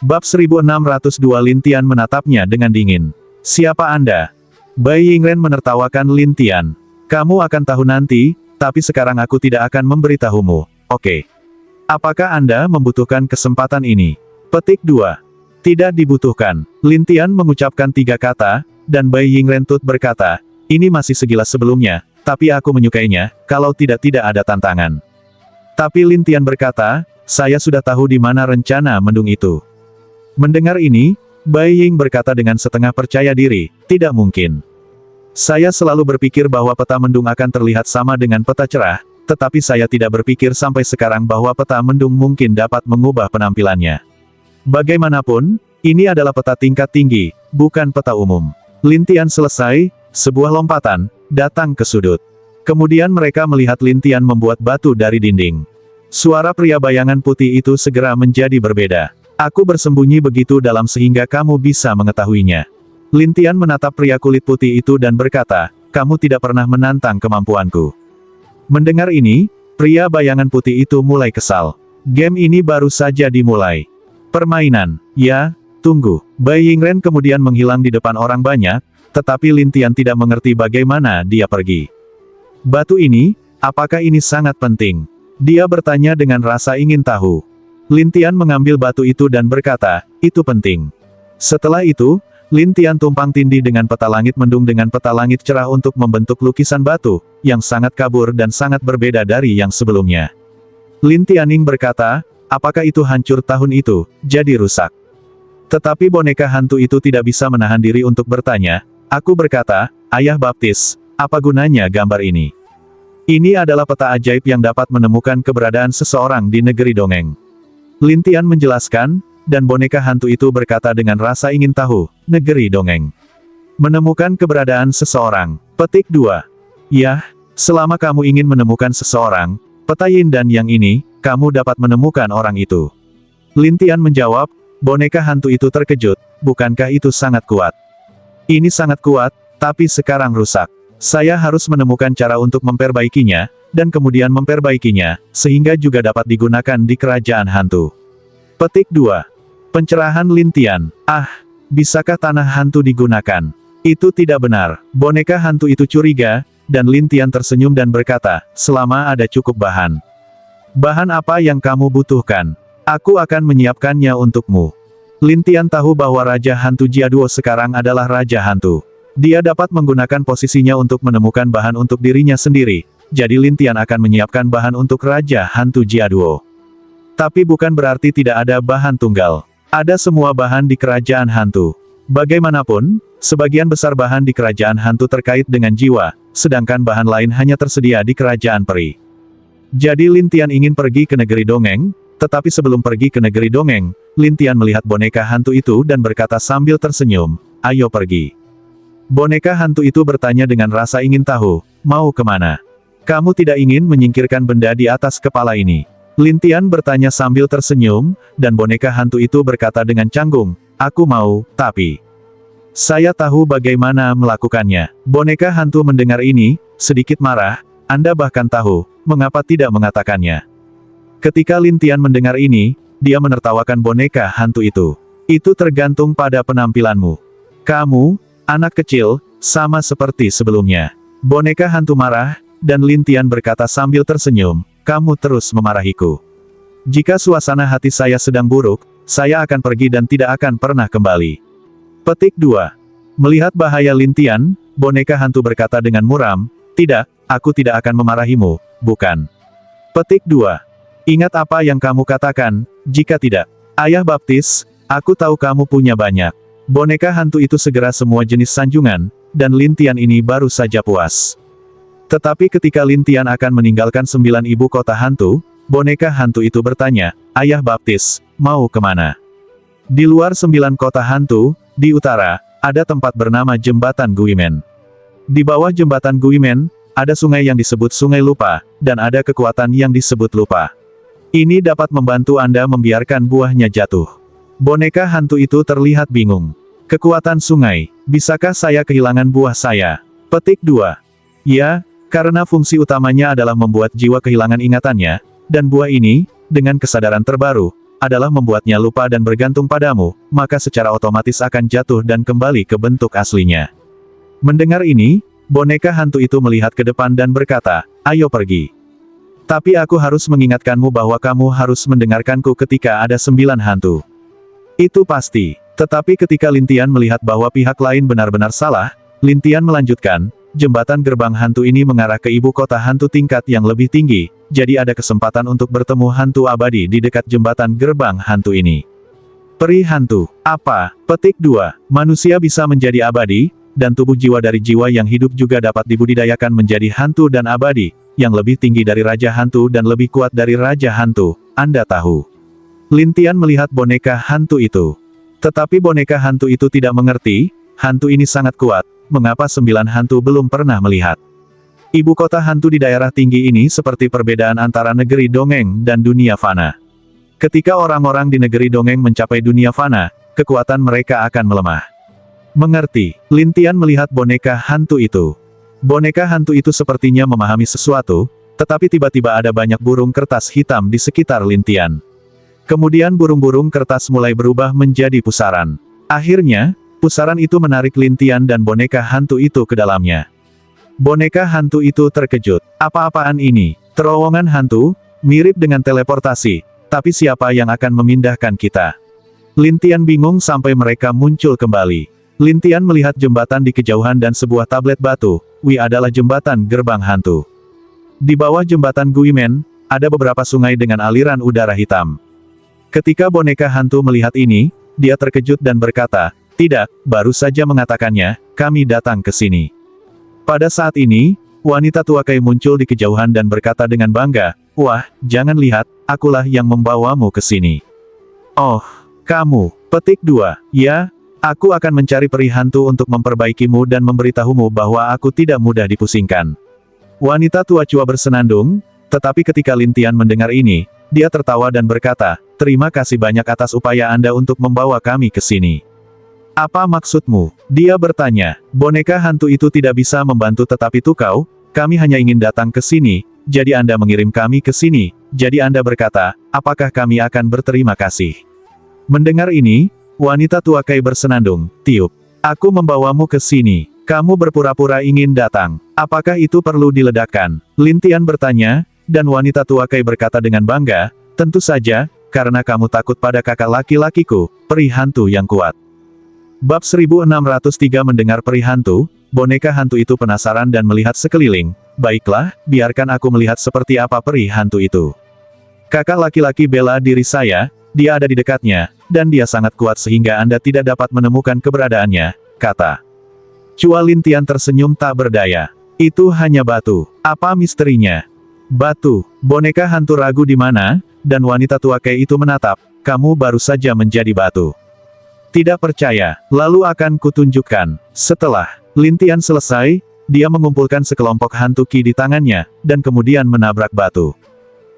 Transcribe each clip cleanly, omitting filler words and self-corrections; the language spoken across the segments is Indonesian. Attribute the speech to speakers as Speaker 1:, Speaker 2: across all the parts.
Speaker 1: Bab 1602 Lin Tian menatapnya dengan dingin. Siapa Anda? Bai Yingren menertawakan Lin Tian. Kamu akan tahu nanti, tapi sekarang aku tidak akan memberitahumu, oke? Apakah Anda membutuhkan kesempatan ini? Petik 2. Tidak dibutuhkan. Lin Tian mengucapkan 3 kata, dan Bai Yingren Tut berkata, ini masih sekilas sebelumnya, tapi aku menyukainya, kalau tidak ada tantangan. Tapi Lin Tian berkata, saya sudah tahu di mana rencana mendung itu. Mendengar ini, Bai Ying berkata dengan setengah percaya diri, tidak mungkin. Saya selalu berpikir bahwa peta mendung akan terlihat sama dengan peta cerah, tetapi saya tidak berpikir sampai sekarang bahwa peta mendung mungkin dapat mengubah penampilannya. Bagaimanapun, ini adalah peta tingkat tinggi, bukan peta umum. Lin Tian selesai, sebuah lompatan, datang ke sudut. Kemudian mereka melihat Lin Tian membuat batu dari dinding. Suara pria bayangan putih itu segera menjadi berbeda. Aku bersembunyi begitu dalam sehingga kamu bisa mengetahuinya. Lin Tian menatap pria kulit putih itu dan berkata, kamu tidak pernah menantang kemampuanku. Mendengar ini, pria bayangan putih itu mulai kesal. Game ini baru saja dimulai. Permainan, ya, tunggu. Bai Yingren kemudian menghilang di depan orang banyak, tetapi Lin Tian tidak mengerti bagaimana dia pergi. Batu ini, apakah ini sangat penting? Dia bertanya dengan rasa ingin tahu. Lin Tian mengambil batu itu dan berkata, itu penting. Setelah itu, Lin Tian tumpang tindih dengan peta langit mendung dengan peta langit cerah untuk membentuk lukisan batu, yang sangat kabur dan sangat berbeda dari yang sebelumnya. Lin Tianing berkata, apakah itu hancur tahun itu, jadi rusak. Tetapi boneka hantu itu tidak bisa menahan diri untuk bertanya. Aku berkata, Ayah Baptis, apa gunanya gambar ini? Ini adalah peta ajaib yang dapat menemukan keberadaan seseorang di negeri dongeng. Lin Tian menjelaskan, dan boneka hantu itu berkata dengan rasa ingin tahu, negeri dongeng. Menemukan keberadaan seseorang. Petik 2. Yah, selama kamu ingin menemukan seseorang, peta yin dan yang ini, kamu dapat menemukan orang itu. Lin Tian menjawab, boneka hantu itu terkejut, bukankah itu sangat kuat? Ini sangat kuat, tapi sekarang rusak. Saya harus menemukan cara untuk memperbaikinya, dan kemudian memperbaikinya, sehingga juga dapat digunakan di kerajaan hantu. Petik 2. Pencerahan Lin Tian. Bisakah tanah hantu digunakan? Itu tidak benar. Boneka hantu itu curiga, dan Lin Tian tersenyum dan berkata, selama ada cukup bahan. Bahan apa yang kamu butuhkan? Aku akan menyiapkannya untukmu. Lin Tian tahu bahwa Raja Hantu Jiaduo sekarang adalah Raja Hantu. Dia dapat menggunakan posisinya untuk menemukan bahan untuk dirinya sendiri, jadi Lin Tian akan menyiapkan bahan untuk Raja Hantu Jiaduo. Tapi bukan berarti tidak ada bahan tunggal. Ada semua bahan di kerajaan hantu. Bagaimanapun, sebagian besar bahan di kerajaan hantu terkait dengan jiwa, sedangkan bahan lain hanya tersedia di kerajaan peri. Jadi Lin Tian ingin pergi ke negeri dongeng, tetapi sebelum pergi ke negeri dongeng, Lin Tian melihat boneka hantu itu dan berkata sambil tersenyum, ayo pergi. Boneka hantu itu bertanya dengan rasa ingin tahu, mau kemana? Kamu tidak ingin menyingkirkan benda di atas kepala ini? Lin Tian bertanya sambil tersenyum, dan boneka hantu itu berkata dengan canggung, aku mau, tapi saya tahu bagaimana melakukannya. Boneka hantu mendengar ini, sedikit marah, Anda bahkan tahu, mengapa tidak mengatakannya. Ketika Lin Tian mendengar ini, dia menertawakan boneka hantu itu. Itu tergantung pada penampilanmu. Kamu, anak kecil, sama seperti sebelumnya. Boneka hantu marah, dan Lin Tian berkata sambil tersenyum, kamu terus memarahiku. Jika suasana hati saya sedang buruk, saya akan pergi dan tidak akan pernah kembali. Petik 2. Melihat bahaya Lin Tian, boneka hantu berkata dengan muram, tidak, aku tidak akan memarahimu, bukan. Petik 2. Ingat apa yang kamu katakan, jika tidak. Ayah Baptis, aku tahu kamu punya banyak. Boneka hantu itu segera semua jenis sanjungan, dan Lin Tian ini baru saja puas. Tetapi ketika Lin Tian akan meninggalkan 9 ibu kota hantu, boneka hantu itu bertanya, Ayah Baptis, mau kemana? Di luar 9 kota hantu, di utara, ada tempat bernama Jembatan Guimen. Di bawah Jembatan Guimen, ada sungai yang disebut Sungai Lupa, dan ada kekuatan yang disebut Lupa. Ini dapat membantu Anda membiarkan buahnya jatuh. Boneka hantu itu terlihat bingung. Kekuatan sungai, bisakah saya kehilangan buah saya? Petik 2. Ya, karena fungsi utamanya adalah membuat jiwa kehilangan ingatannya, dan buah ini, dengan kesadaran terbaru, adalah membuatnya lupa dan bergantung padamu, maka secara otomatis akan jatuh dan kembali ke bentuk aslinya. Mendengar ini, boneka hantu itu melihat ke depan dan berkata, ayo pergi. Tapi aku harus mengingatkanmu bahwa kamu harus mendengarkanku ketika ada 9 hantu. Itu pasti. Tetapi ketika Lintian melihat bahwa pihak lain benar-benar salah, Lintian melanjutkan, jembatan gerbang hantu ini mengarah ke ibu kota hantu tingkat yang lebih tinggi, jadi ada kesempatan untuk bertemu hantu abadi di dekat jembatan gerbang hantu ini. Peri hantu. Apa? Petik 2. Manusia bisa menjadi abadi, dan tubuh jiwa dari jiwa yang hidup juga dapat dibudidayakan menjadi hantu dan abadi, yang lebih tinggi dari Raja Hantu dan lebih kuat dari Raja Hantu, Anda tahu. Lintian melihat boneka hantu itu. Tetapi boneka hantu itu tidak mengerti, hantu ini sangat kuat, mengapa 9 hantu belum pernah melihat. Ibu kota hantu di daerah tinggi ini seperti perbedaan antara negeri dongeng dan dunia fana. Ketika orang-orang di negeri dongeng mencapai dunia fana, kekuatan mereka akan melemah. Mengerti, Lintian melihat boneka hantu itu. Boneka hantu itu sepertinya memahami sesuatu, tetapi tiba-tiba ada banyak burung kertas hitam di sekitar Lintian. Kemudian burung-burung kertas mulai berubah menjadi pusaran. Akhirnya, pusaran itu menarik Lintian dan boneka hantu itu ke dalamnya. Boneka hantu itu terkejut. Apa-apaan ini? Terowongan hantu? Mirip dengan teleportasi. Tapi siapa yang akan memindahkan kita? Lintian bingung sampai mereka muncul kembali. Lintian melihat jembatan di kejauhan dan sebuah tablet batu. Wi adalah jembatan gerbang hantu. Di bawah jembatan Guimen, ada beberapa sungai dengan aliran udara hitam. Ketika boneka hantu melihat ini, dia terkejut dan berkata, tidak, baru saja mengatakannya, kami datang ke sini. Pada saat ini, wanita tua Kai muncul di kejauhan dan berkata dengan bangga, wah, jangan lihat, akulah yang membawamu ke sini. Oh, kamu. Petik 2. Ya, aku akan mencari peri hantu untuk memperbaikimu dan memberitahumu bahwa aku tidak mudah dipusingkan. Wanita tua Chua bersenandung, tetapi ketika Lintian mendengar ini, dia tertawa dan berkata, terima kasih banyak atas upaya Anda untuk membawa kami ke sini. Apa maksudmu? Dia bertanya. Boneka hantu itu tidak bisa membantu tetapi tukau, kami hanya ingin datang ke sini, jadi Anda mengirim kami ke sini, jadi Anda berkata, apakah kami akan berterima kasih? Mendengar ini, wanita tua Kai bersenandung, tiup. Aku membawamu ke sini, kamu berpura-pura ingin datang, apakah itu perlu diledakkan? Lintian bertanya, dan wanita tua Kai berkata dengan bangga, tentu saja, karena kamu takut pada kakak laki-lakiku, peri hantu yang kuat. Bab 1603 mendengar peri hantu, boneka hantu itu penasaran dan melihat sekeliling, baiklah, biarkan aku melihat seperti apa peri hantu itu. Kakak laki-laki bela diri saya, dia ada di dekatnya, dan dia sangat kuat sehingga Anda tidak dapat menemukan keberadaannya, kata. Chua Lintian tersenyum tak berdaya. Itu hanya batu. Apa misterinya? Batu. Boneka hantu ragu di mana, dan wanita tua Kai itu menatap, kamu baru saja menjadi batu. Tidak percaya, lalu akan kutunjukkan. Setelah Lintian selesai, dia mengumpulkan sekelompok hantu Ki di tangannya, dan kemudian menabrak batu.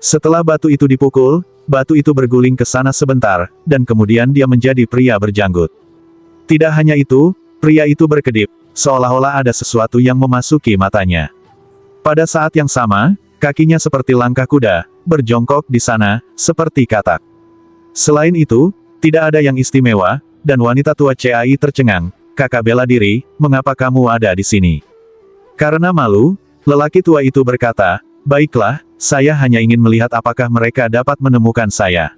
Speaker 1: Setelah batu itu dipukul, batu itu berguling ke sana sebentar, dan kemudian dia menjadi pria berjanggut. Tidak hanya itu, pria itu berkedip, seolah-olah ada sesuatu yang memasuki matanya. Pada saat yang sama, kakinya seperti langkah kuda, berjongkok di sana, seperti katak. Selain itu, tidak ada yang istimewa, dan wanita tua Cai tercengang, kakak bela diri, mengapa kamu ada di sini? Karena malu, lelaki tua itu berkata, baiklah, saya hanya ingin melihat apakah mereka dapat menemukan saya.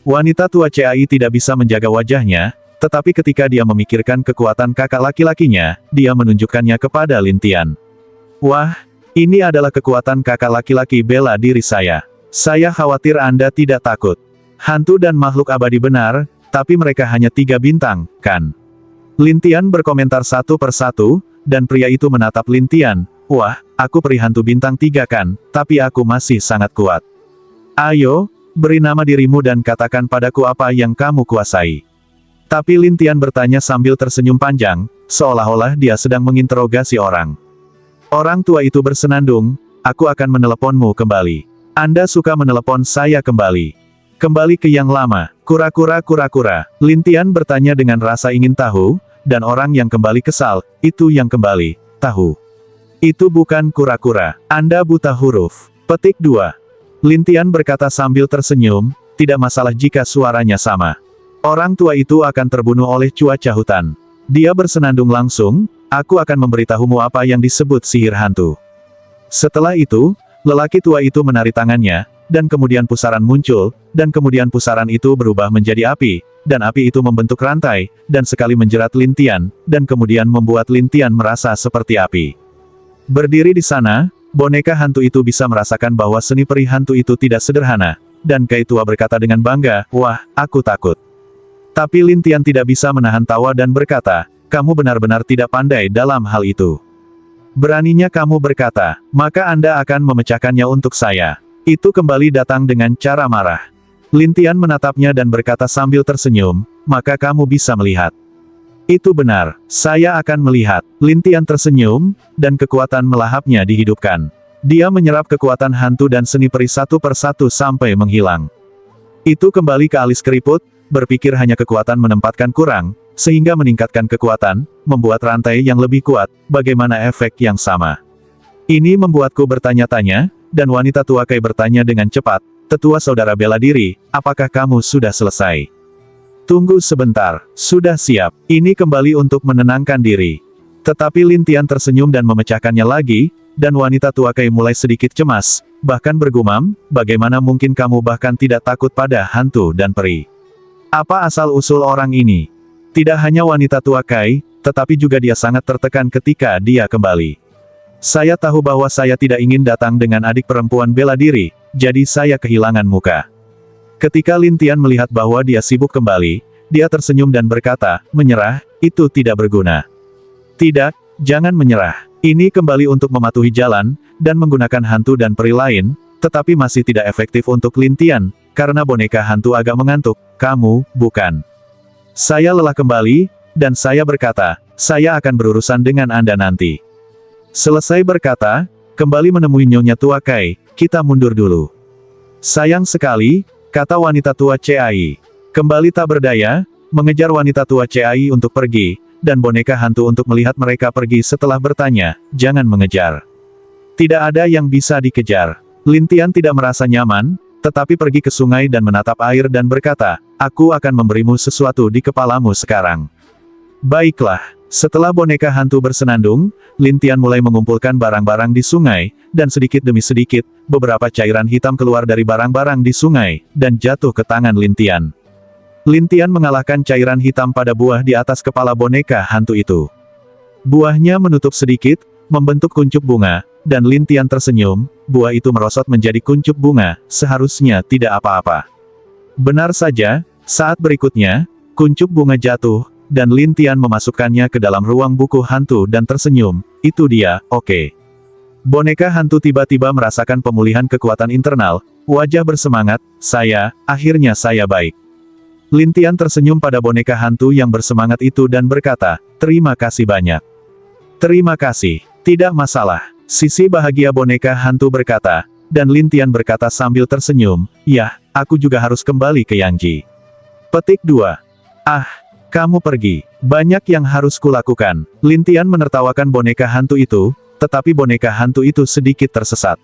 Speaker 1: Wanita tua Cai tidak bisa menjaga wajahnya, tetapi ketika dia memikirkan kekuatan kakak laki-lakinya, dia menunjukkannya kepada Lintian. Wah, ini adalah kekuatan kakak laki-laki bela diri saya. Saya khawatir Anda tidak takut. Hantu dan makhluk abadi benar, tapi mereka hanya 3 bintang, kan? Lintian berkomentar satu persatu, dan pria itu menatap Lintian, wah, aku peri hantu bintang 3 kan, tapi aku masih sangat kuat. Ayo, beri nama dirimu dan katakan padaku apa yang kamu kuasai. Tapi Lintian bertanya sambil tersenyum panjang, seolah-olah dia sedang menginterogasi orang. Orang tua itu bersenandung, aku akan meneleponmu kembali. Anda suka menelepon saya kembali. Kembali ke yang lama, kura-kura. Lintian bertanya dengan rasa ingin tahu, dan orang yang kembali kesal, itu yang kembali, tahu. Itu bukan kura-kura, Anda buta huruf. Petik 2. Lintian berkata sambil tersenyum, tidak masalah jika suaranya sama. Orang tua itu akan terbunuh oleh cuaca hutan. Dia bersenandung langsung, aku akan memberitahumu apa yang disebut sihir hantu. Setelah itu, lelaki tua itu menari tangannya, dan kemudian pusaran muncul, dan kemudian pusaran itu berubah menjadi api, dan api itu membentuk rantai, dan sekali menjerat Lin Tian, dan kemudian membuat Lin Tian merasa seperti api. Berdiri di sana, boneka hantu itu bisa merasakan bahwa seni peri hantu itu tidak sederhana, dan Kai tua berkata dengan bangga, wah, aku takut. Tapi Lin Tian tidak bisa menahan tawa dan berkata, kamu benar-benar tidak pandai dalam hal itu. Beraninya kamu berkata, maka Anda akan memecahkannya untuk saya. Itu kembali datang dengan cara marah. Lin Tian menatapnya dan berkata sambil tersenyum, maka kamu bisa melihat. Itu benar, saya akan melihat. Lin Tian tersenyum, dan kekuatan melahapnya dihidupkan. Dia menyerap kekuatan hantu dan seni peri satu persatu sampai menghilang. Itu kembali ke alis keriput, berpikir hanya kekuatan menempatkan kurang, sehingga meningkatkan kekuatan, membuat rantai yang lebih kuat, bagaimana efek yang sama. Ini membuatku bertanya-tanya, dan wanita tua Kai bertanya dengan cepat, tetua saudara bela diri, apakah kamu sudah selesai? Tunggu sebentar, sudah siap, ini kembali untuk menenangkan diri. Tetapi Lin Tian tersenyum dan memecahkannya lagi, dan wanita tua Kai mulai sedikit cemas, bahkan bergumam, bagaimana mungkin kamu bahkan tidak takut pada hantu dan peri? Apa asal-usul orang ini? Tidak hanya wanita tua Kai, tetapi juga dia sangat tertekan ketika dia kembali. Saya tahu bahwa saya tidak ingin datang dengan adik perempuan bela diri, jadi saya kehilangan muka. Ketika Lin Tian melihat bahwa dia sibuk kembali, dia tersenyum dan berkata, menyerah, itu tidak berguna. Tidak, jangan menyerah. Ini kembali untuk mematuhi jalan, dan menggunakan hantu dan peri lain, tetapi masih tidak efektif untuk Lin Tian, karena boneka hantu agak mengantuk, kamu, bukan. Saya lelah kembali, dan saya berkata, saya akan berurusan dengan Anda nanti. Selesai berkata, kembali menemui Nyonya tua Kai, kita mundur dulu. Sayang sekali, kata wanita tua Cai. Kembali tak berdaya, mengejar wanita tua Cai untuk pergi, dan boneka hantu untuk melihat mereka pergi setelah bertanya, jangan mengejar. Tidak ada yang bisa dikejar. Lin Tian tidak merasa nyaman, tetapi pergi ke sungai dan menatap air dan berkata, aku akan memberimu sesuatu di kepalamu sekarang. Baiklah, setelah boneka hantu bersenandung, Lin Tian mulai mengumpulkan barang-barang di sungai, dan sedikit demi sedikit, beberapa cairan hitam keluar dari barang-barang di sungai, dan jatuh ke tangan Lin Tian. Lin Tian mengalahkan cairan hitam pada buah di atas kepala boneka hantu itu. Buahnya menutup sedikit, membentuk kuncup bunga, dan Lin Tian tersenyum, buah itu merosot menjadi kuncup bunga, seharusnya tidak apa-apa. Benar saja, saat berikutnya, kuncup bunga jatuh, dan Lin Tian memasukkannya ke dalam ruang buku hantu dan tersenyum, itu dia, oke. Boneka hantu tiba-tiba merasakan pemulihan kekuatan internal, wajah bersemangat, akhirnya saya baik. Lin Tian tersenyum pada boneka hantu yang bersemangat itu dan berkata, terima kasih banyak. Terima kasih, tidak masalah, sisi bahagia boneka hantu berkata, dan Lin Tian berkata sambil tersenyum, yah, aku juga harus kembali ke Yangji. Petik 2. Kamu pergi. Banyak yang harus kulakukan. Lin Tian menertawakan boneka hantu itu, tetapi boneka hantu itu sedikit tersesat.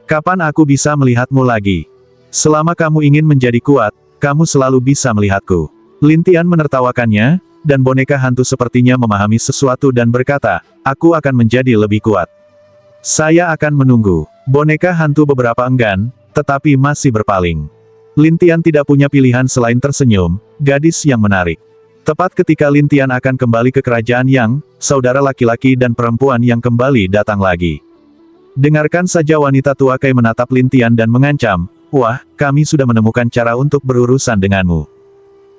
Speaker 1: Kapan aku bisa melihatmu lagi? Selama kamu ingin menjadi kuat, kamu selalu bisa melihatku. Lin Tian menertawakannya, dan boneka hantu sepertinya memahami sesuatu dan berkata, aku akan menjadi lebih kuat. Saya akan menunggu. Boneka hantu beberapa enggan, tetapi masih berpaling. Lin Tian tidak punya pilihan selain tersenyum, gadis yang menarik. Tepat ketika Lin Tian akan kembali ke kerajaan Yang, saudara laki-laki dan perempuan yang kembali datang lagi. Dengarkan saja wanita tua Kai menatap Lin Tian dan mengancam, wah, kami sudah menemukan cara untuk berurusan denganmu.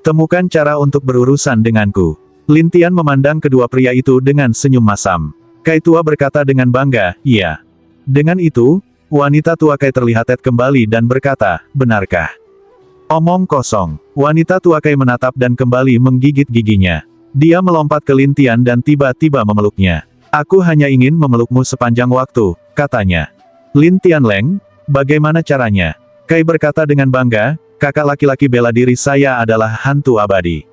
Speaker 1: Temukan cara untuk berurusan denganku. Lin Tian memandang kedua pria itu dengan senyum masam. Kai tua berkata dengan bangga, iya. Dengan itu, wanita tua Kai terlihat kembali dan berkata, benarkah? Omong kosong. Wanita tua Kai menatap dan kembali menggigit giginya. Dia melompat ke Lin Tian dan tiba-tiba memeluknya. Aku hanya ingin memelukmu sepanjang waktu, katanya. Lin Tian Leng, bagaimana caranya? Kai berkata dengan bangga, kakak laki-laki bela diri saya adalah hantu abadi.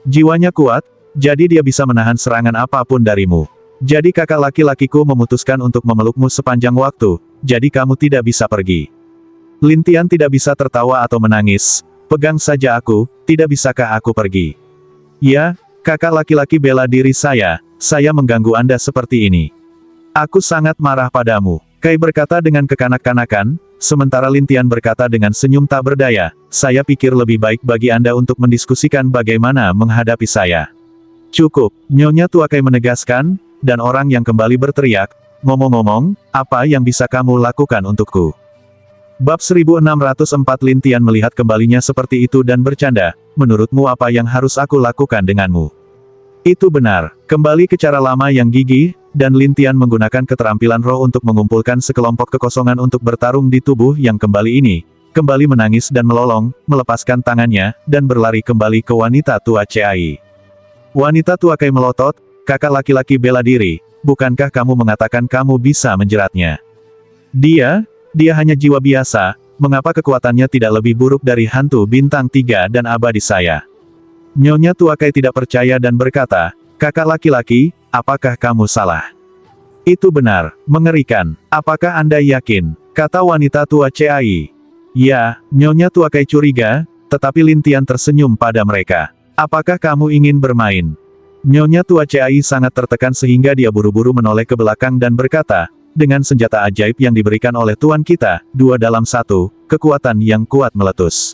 Speaker 1: Jiwanya kuat, jadi dia bisa menahan serangan apapun darimu. Jadi kakak laki-lakiku memutuskan untuk memelukmu sepanjang waktu, jadi kamu tidak bisa pergi. Lin Tian tidak bisa tertawa atau menangis, Pegang saja aku, tidak bisakah aku pergi? Ya, kakak laki-laki bela diri saya mengganggu Anda seperti ini. Aku sangat marah padamu. Kai berkata dengan kekanak-kanakan, sementara Lintian berkata dengan senyum tak berdaya, saya pikir lebih baik bagi Anda untuk mendiskusikan bagaimana menghadapi saya. Cukup, Nyonya Tuakai menegaskan, dan orang yang kembali berteriak, ngomong-ngomong, apa yang bisa kamu lakukan untukku? Bab 1604 Lintian melihat kembalinya seperti itu dan bercanda, menurutmu apa yang harus aku lakukan denganmu? Itu benar, kembali ke cara lama yang gigih, dan Lintian menggunakan keterampilan roh untuk mengumpulkan sekelompok kekosongan untuk bertarung di tubuh yang kembali ini, kembali menangis dan melolong, melepaskan tangannya, dan berlari kembali ke wanita tua Cai. Wanita tua Kai melotot, kakak laki-laki bela diri, bukankah kamu mengatakan kamu bisa menjeratnya? Dia hanya jiwa biasa, mengapa kekuatannya tidak lebih buruk dari hantu bintang 3 dan abadi saya? Nyonya Tuakai tidak percaya dan berkata, kakak laki-laki, apakah kamu salah? Itu benar, mengerikan. Apakah Anda yakin? Kata wanita tua Cai. Ya, Nyonya Tuakai curiga, tetapi Lintian tersenyum pada mereka. Apakah kamu ingin bermain? Nyonya tua Cai sangat tertekan sehingga dia buru-buru menoleh ke belakang dan berkata, dengan senjata ajaib yang diberikan oleh Tuan kita, 2 dalam 1, kekuatan yang kuat meletus.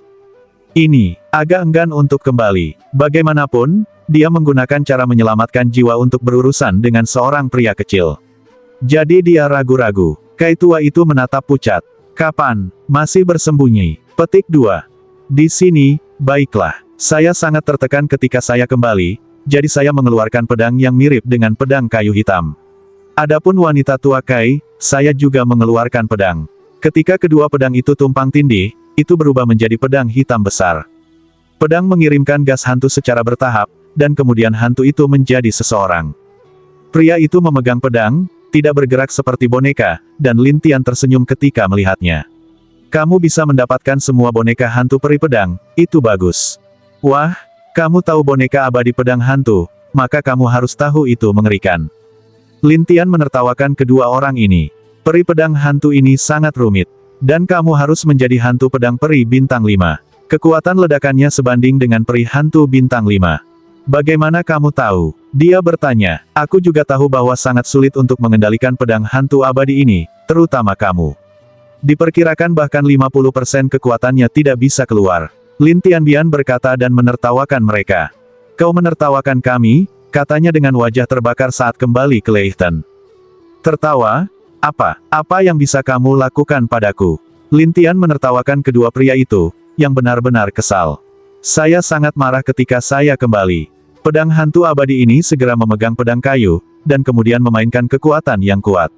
Speaker 1: Ini, agak enggan untuk kembali. Bagaimanapun, dia menggunakan cara menyelamatkan jiwa untuk berurusan dengan seorang pria kecil. Jadi dia ragu-ragu. Kai tua itu menatap pucat. Kapan? Masih bersembunyi. Petik 2. Di sini, baiklah. Saya sangat tertekan ketika saya kembali, jadi saya mengeluarkan pedang yang mirip dengan pedang kayu hitam. Adapun wanita tua Kai, saya juga mengeluarkan pedang. Ketika kedua pedang itu tumpang tindih, itu berubah menjadi pedang hitam besar. Pedang mengirimkan gas hantu secara bertahap, dan kemudian hantu itu menjadi seseorang. Pria itu memegang pedang, tidak bergerak seperti boneka, dan Lintian tersenyum ketika melihatnya. Kamu bisa mendapatkan semua boneka hantu peri pedang, itu bagus. Wah, kamu tahu boneka abadi pedang hantu, maka kamu harus tahu itu mengerikan. Lintian menertawakan kedua orang ini. Peri pedang hantu ini sangat rumit. Dan kamu harus menjadi hantu pedang peri bintang 5. Kekuatan ledakannya sebanding dengan peri hantu bintang 5. Bagaimana kamu tahu? Dia bertanya. Aku juga tahu bahwa sangat sulit untuk mengendalikan pedang hantu abadi ini, terutama kamu. Diperkirakan bahkan 50% kekuatannya tidak bisa keluar. Lintian Bian berkata dan menertawakan mereka. Kau menertawakan kami? Katanya dengan wajah terbakar saat kembali ke Leighton. Tertawa? Apa yang bisa kamu lakukan padaku? Lintian menertawakan kedua pria itu, yang benar-benar kesal. Saya sangat marah ketika saya kembali. Pedang hantu abadi ini segera memegang pedang kayu, dan kemudian memainkan kekuatan yang kuat.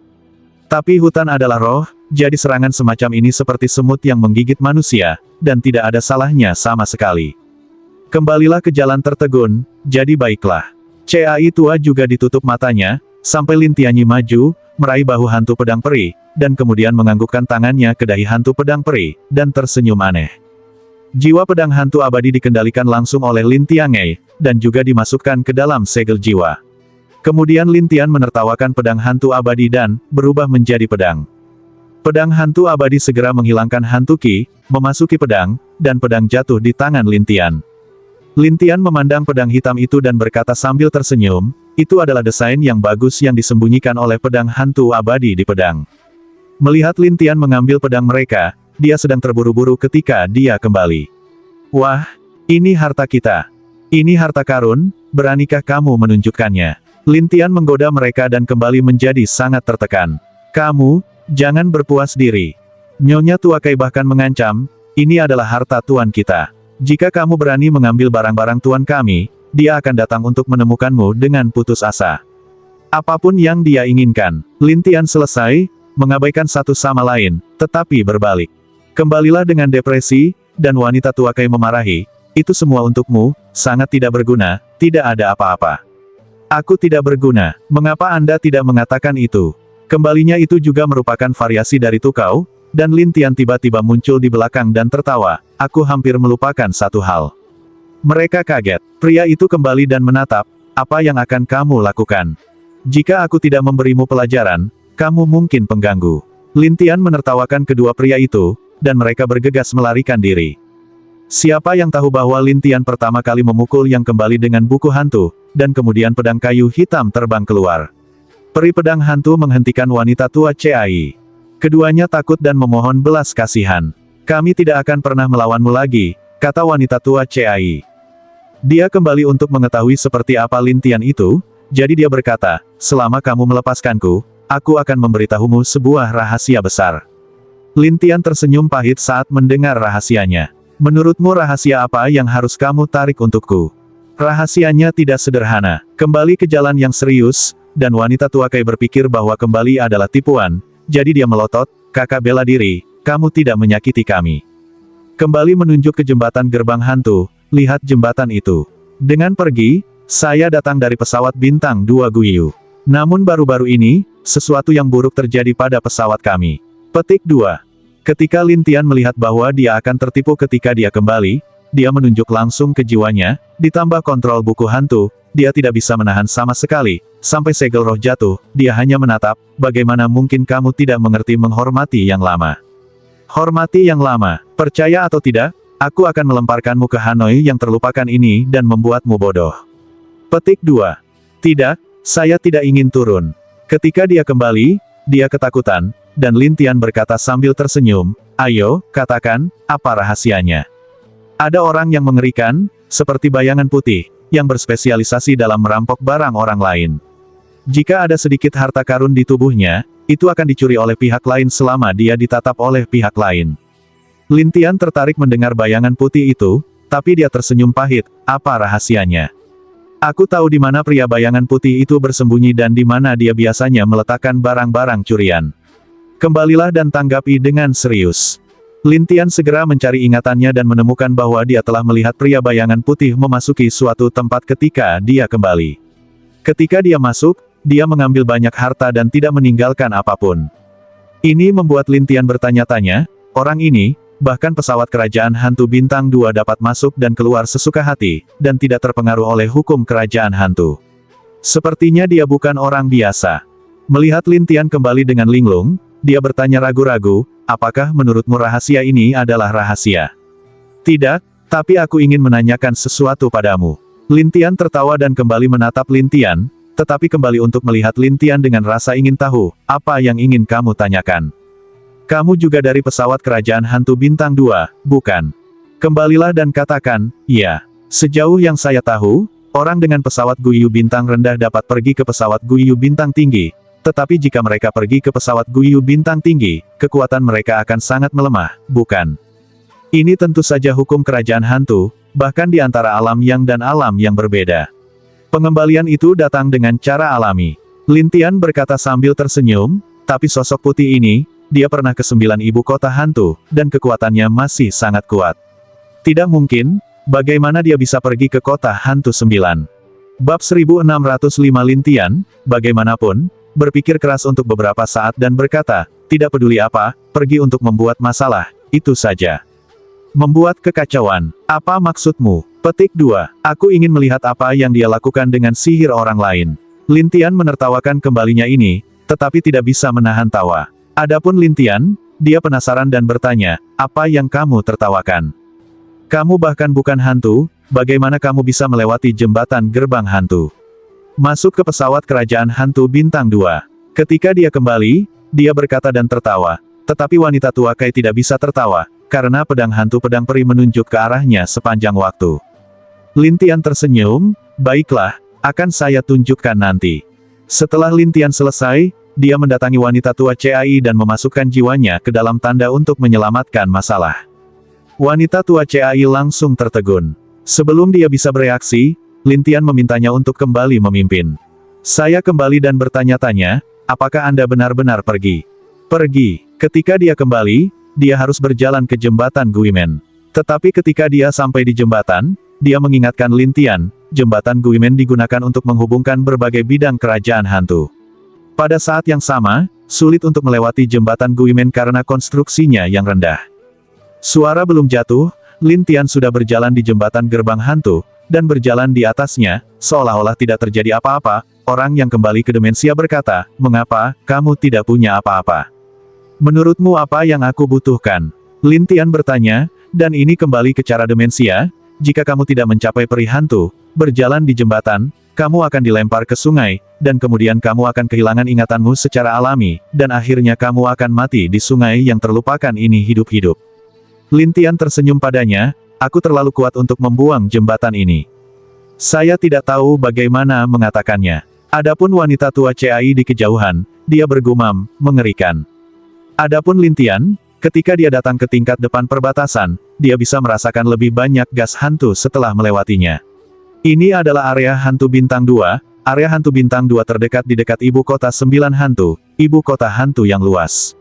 Speaker 1: Tapi hutan adalah roh, jadi serangan semacam ini seperti semut yang menggigit manusia, dan tidak ada salahnya sama sekali. Kembalilah ke jalan tertegun, jadi baiklah. Cai tua juga ditutup matanya, sampai Lintianyi maju, meraih bahu hantu pedang peri, dan kemudian menganggukkan tangannya ke dahi hantu pedang peri, dan tersenyum aneh. Jiwa pedang hantu abadi dikendalikan langsung oleh Lintiange, dan juga dimasukkan ke dalam segel jiwa. Kemudian Lintian menertawakan pedang hantu abadi dan berubah menjadi pedang. Pedang hantu abadi segera menghilangkan hantu Ki, memasuki pedang, dan pedang jatuh di tangan Lintian. Lintian memandang pedang hitam itu dan berkata sambil tersenyum, itu adalah desain yang bagus yang disembunyikan oleh pedang hantu abadi di pedang. Melihat Lintian mengambil pedang mereka, dia sedang terburu-buru ketika dia kembali. Wah, ini harta kita. Ini harta karun, beranikah kamu menunjukkannya? Lintian menggoda mereka dan kembali menjadi sangat tertekan. Kamu, jangan berpuas diri. Nyonya Tuakai bahkan mengancam, ini adalah harta tuan kita. Jika kamu berani mengambil barang-barang tuan kami, dia akan datang untuk menemukanmu dengan putus asa. Apapun yang dia inginkan. Lintian selesai, mengabaikan satu sama lain, tetapi berbalik. Kembalilah dengan depresi, dan wanita Tuakai memarahi, itu semua untukmu, sangat tidak berguna, tidak ada apa-apa. Aku tidak berguna, mengapa Anda tidak mengatakan itu? Kembalinya itu juga merupakan variasi dari Tukau, dan Lintian tiba-tiba muncul di belakang dan tertawa, aku hampir melupakan satu hal. Mereka kaget, pria itu kembali dan menatap, apa yang akan kamu lakukan? Jika aku tidak memberimu pelajaran, kamu mungkin pengganggu. Lintian menertawakan kedua pria itu, dan mereka bergegas melarikan diri. Siapa yang tahu bahwa Lin Tian pertama kali memukul yang kembali dengan buku hantu, dan kemudian pedang kayu hitam terbang keluar. Peri pedang hantu menghentikan wanita tua Cai. Keduanya takut dan memohon belas kasihan. Kami tidak akan pernah melawanmu lagi, kata wanita tua Cai. Dia kembali untuk mengetahui seperti apa Lin Tian itu, jadi dia berkata, selama kamu melepaskanku, aku akan memberitahumu sebuah rahasia besar. Lin Tian tersenyum pahit saat mendengar rahasianya. Menurutmu rahasia apa yang harus kamu tarik untukku? Rahasianya tidak sederhana. Kembali ke jalan yang serius, dan wanita tua Kai berpikir bahwa kembali adalah tipuan, jadi dia melotot, kakak bela diri, kamu tidak menyakiti kami. Kembali menunjuk ke jembatan gerbang hantu, lihat jembatan itu. Dengan pergi, saya datang dari pesawat bintang 2 Guiyu. Namun baru-baru ini, sesuatu yang buruk terjadi pada pesawat kami. Petik 2. Ketika Lin Tian melihat bahwa dia akan tertipu ketika dia kembali, dia menunjuk langsung ke jiwanya, ditambah kontrol buku hantu, dia tidak bisa menahan sama sekali, sampai segel roh jatuh, dia hanya menatap, bagaimana mungkin kamu tidak mengerti menghormati yang lama. Hormati yang lama, percaya atau tidak, aku akan melemparkanmu ke Hanoi yang terlupakan ini dan membuatmu bodoh. Petik 2. Tidak, saya tidak ingin turun. Ketika dia kembali, dia ketakutan, dan Lin Tian berkata sambil tersenyum, ayo, katakan, apa rahasianya? Ada orang yang mengerikan, seperti bayangan putih, yang berspesialisasi dalam merampok barang orang lain. Jika ada sedikit harta karun di tubuhnya, itu akan dicuri oleh pihak lain selama dia ditatap oleh pihak lain. Lin Tian tertarik mendengar bayangan putih itu, tapi dia tersenyum pahit, apa rahasianya? Aku tahu di mana pria bayangan putih itu bersembunyi dan di mana dia biasanya meletakkan barang-barang curian. Kembalilah dan tanggapi dengan serius. Lin Tian segera mencari ingatannya dan menemukan bahwa dia telah melihat pria bayangan putih memasuki suatu tempat ketika dia kembali. Ketika dia masuk, dia mengambil banyak harta dan tidak meninggalkan apapun. Ini membuat Lin Tian bertanya-tanya, orang ini, bahkan pesawat kerajaan hantu bintang 2 dapat masuk dan keluar sesuka hati, dan tidak terpengaruh oleh hukum kerajaan hantu. Sepertinya dia bukan orang biasa. Melihat Lin Tian kembali dengan linglung, dia bertanya ragu-ragu, apakah menurutmu rahasia ini adalah rahasia? Tidak, tapi aku ingin menanyakan sesuatu padamu. Lin Tian tertawa dan kembali menatap Lin Tian, tetapi kembali untuk melihat Lin Tian dengan rasa ingin tahu, apa yang ingin kamu tanyakan? Kamu juga dari pesawat kerajaan hantu bintang 2, bukan? Kembalilah dan katakan, ya. Sejauh yang saya tahu, orang dengan pesawat Guiyu bintang rendah dapat pergi ke pesawat Guiyu bintang tinggi, tetapi jika mereka pergi ke pesawat Guiyu bintang tinggi, kekuatan mereka akan sangat melemah, bukan? Ini tentu saja hukum kerajaan hantu, bahkan di antara alam yang dan alam yang berbeda. Pengembalian itu datang dengan cara alami. Lin Tian berkata sambil tersenyum, tapi sosok putih ini, dia pernah ke 9 ibu kota hantu, dan kekuatannya masih sangat kuat. Tidak mungkin, bagaimana dia bisa pergi ke kota hantu 9? Bab 1605 Lin Tian, bagaimanapun, berpikir keras untuk beberapa saat dan berkata, tidak peduli apa, pergi untuk membuat masalah, itu saja. Membuat kekacauan, apa maksudmu? Petik 2, aku ingin melihat apa yang dia lakukan dengan sihir orang lain. Lin Tian menertawakan kembalinya ini, tetapi tidak bisa menahan tawa. Adapun Lin Tian, dia penasaran dan bertanya, apa yang kamu tertawakan? Kamu bahkan bukan hantu, bagaimana kamu bisa melewati jembatan gerbang hantu? Masuk ke pesawat kerajaan hantu bintang 2. Ketika dia kembali, dia berkata dan tertawa, tetapi wanita tua Kai tidak bisa tertawa, karena pedang hantu pedang peri menunjuk ke arahnya sepanjang waktu. Lin Tian tersenyum, baiklah, akan saya tunjukkan nanti. Setelah Lin Tian selesai, dia mendatangi wanita tua Cai dan memasukkan jiwanya ke dalam tanda untuk menyelamatkan masalah. Wanita tua Cai langsung tertegun. Sebelum dia bisa bereaksi, Lin Tian memintanya untuk kembali memimpin. Saya kembali dan bertanya-tanya, apakah Anda benar-benar pergi? Pergi. Ketika dia kembali, dia harus berjalan ke jembatan Guimen. Tetapi ketika dia sampai di jembatan, dia mengingatkan Lin Tian, jembatan Guimen digunakan untuk menghubungkan berbagai bidang kerajaan hantu. Pada saat yang sama, sulit untuk melewati jembatan Guimen karena konstruksinya yang rendah. Suara belum jatuh, Lin Tian sudah berjalan di jembatan gerbang hantu, dan berjalan di atasnya, seolah-olah tidak terjadi apa-apa. Orang yang kembali ke demensia berkata, mengapa, kamu tidak punya apa-apa? Menurutmu apa yang aku butuhkan? Lin Tian bertanya, dan ini kembali ke cara demensia, jika kamu tidak mencapai peri hantu, berjalan di jembatan, kamu akan dilempar ke sungai, dan kemudian kamu akan kehilangan ingatanmu secara alami, dan akhirnya kamu akan mati di sungai yang terlupakan ini hidup-hidup. Lin Tian tersenyum padanya, aku terlalu kuat untuk membuang jembatan ini. Saya tidak tahu bagaimana mengatakannya. Adapun wanita tua Cai di kejauhan, dia bergumam, mengerikan. Adapun Lin Tian, ketika dia datang ke tingkat depan perbatasan, dia bisa merasakan lebih banyak gas hantu setelah melewatinya. Ini adalah area hantu bintang 2, area hantu bintang 2 terdekat di dekat ibu kota 9 hantu, ibu kota hantu yang luas.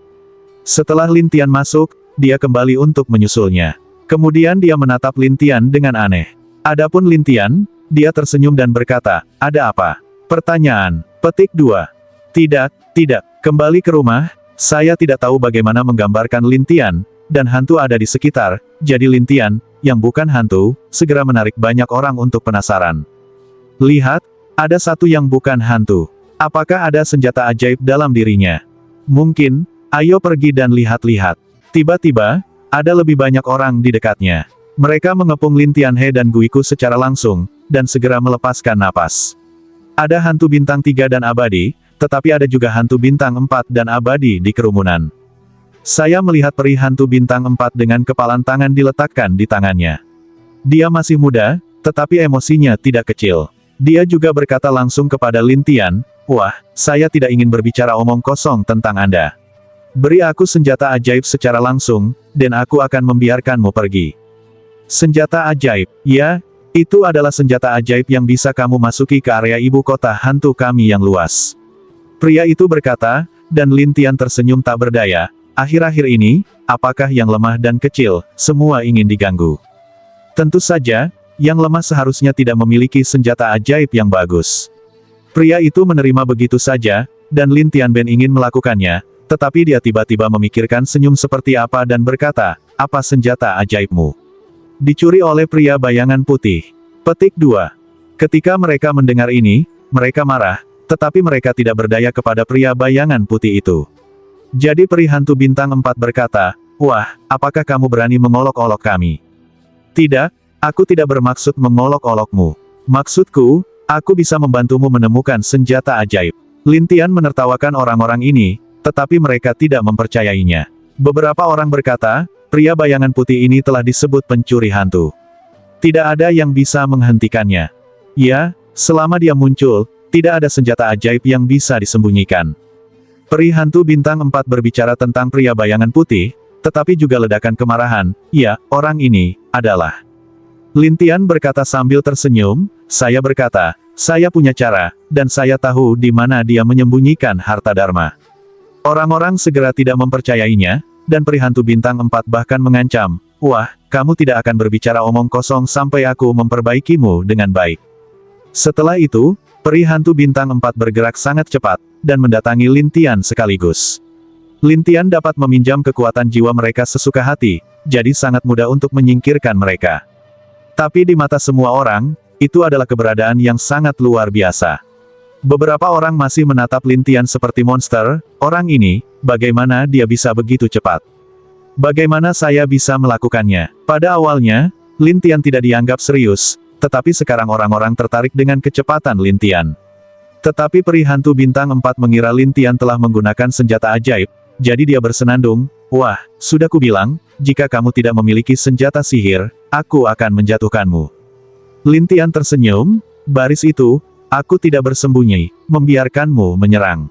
Speaker 1: Setelah Lin Tian masuk, dia kembali untuk menyusulnya. Kemudian dia menatap Lin Tian dengan aneh. Adapun Lin Tian, dia tersenyum dan berkata, ada apa? Pertanyaan, petik 2. Tidak, kembali ke rumah. Saya tidak tahu bagaimana menggambarkan Lin Tian, dan hantu ada di sekitar, jadi Lin Tian, yang bukan hantu, segera menarik banyak orang untuk penasaran. Lihat, ada satu yang bukan hantu. Apakah ada senjata ajaib dalam dirinya? Mungkin, ayo pergi dan lihat-lihat. Tiba-tiba, ada lebih banyak orang di dekatnya. Mereka mengepung Lin Tianhe dan Guiku secara langsung, dan segera melepaskan napas. Ada hantu bintang 3 dan abadi, tetapi ada juga hantu bintang 4 dan abadi di kerumunan. Saya melihat peri hantu bintang 4 dengan kepalan tangan diletakkan di tangannya. Dia masih muda, tetapi emosinya tidak kecil. Dia juga berkata langsung kepada Lin Tian, wah, saya tidak ingin berbicara omong kosong tentang Anda. Beri aku senjata ajaib secara langsung, dan aku akan membiarkanmu pergi. Senjata ajaib, ya, itu adalah senjata ajaib yang bisa kamu masuki ke area ibu kota hantu kami yang luas. Pria itu berkata, dan Lin Tian tersenyum tak berdaya, akhir-akhir ini, apakah yang lemah dan kecil, semua ingin diganggu. Tentu saja, yang lemah seharusnya tidak memiliki senjata ajaib yang bagus. Pria itu menerima begitu saja, dan Lin Tianben ingin melakukannya, tetapi dia tiba-tiba memikirkan senyum seperti apa dan berkata, apa senjata ajaibmu? Dicuri oleh pria bayangan putih. Petik 2. Ketika mereka mendengar ini, mereka marah, tetapi mereka tidak berdaya kepada pria bayangan putih itu. Jadi peri hantu bintang 4 berkata, wah, apakah kamu berani mengolok-olok kami? Tidak, aku tidak bermaksud mengolok-olokmu. Maksudku, aku bisa membantumu menemukan senjata ajaib. Lin Tian menertawakan orang-orang ini, tetapi mereka tidak mempercayainya. Beberapa orang berkata, pria bayangan putih ini telah disebut pencuri hantu. Tidak ada yang bisa menghentikannya. Ya, selama dia muncul, tidak ada senjata ajaib yang bisa disembunyikan. Peri hantu bintang 4 berbicara tentang pria bayangan putih, tetapi juga ledakan kemarahan, ya, orang ini, adalah. Lin Tian berkata sambil tersenyum, saya berkata, saya punya cara, dan saya tahu di mana dia menyembunyikan harta dharma. Orang-orang segera tidak mempercayainya, dan peri hantu bintang 4 bahkan mengancam, wah, kamu tidak akan berbicara omong kosong sampai aku memperbaikimu dengan baik. Setelah itu, peri hantu bintang 4 bergerak sangat cepat, dan mendatangi Lin Tian sekaligus. Lin Tian dapat meminjam kekuatan jiwa mereka sesuka hati, jadi sangat mudah untuk menyingkirkan mereka. Tapi di mata semua orang, itu adalah keberadaan yang sangat luar biasa. Beberapa orang masih menatap Lin Tian seperti monster, orang ini, bagaimana dia bisa begitu cepat? Bagaimana saya bisa melakukannya? Pada awalnya, Lin Tian tidak dianggap serius, tetapi sekarang orang-orang tertarik dengan kecepatan Lin Tian. Tetapi peri hantu bintang 4 mengira Lin Tian telah menggunakan senjata ajaib, jadi dia bersenandung, wah, sudah kubilang, jika kamu tidak memiliki senjata sihir, aku akan menjatuhkanmu. Lin Tian tersenyum, baris itu, aku tidak bersembunyi, membiarkanmu menyerang.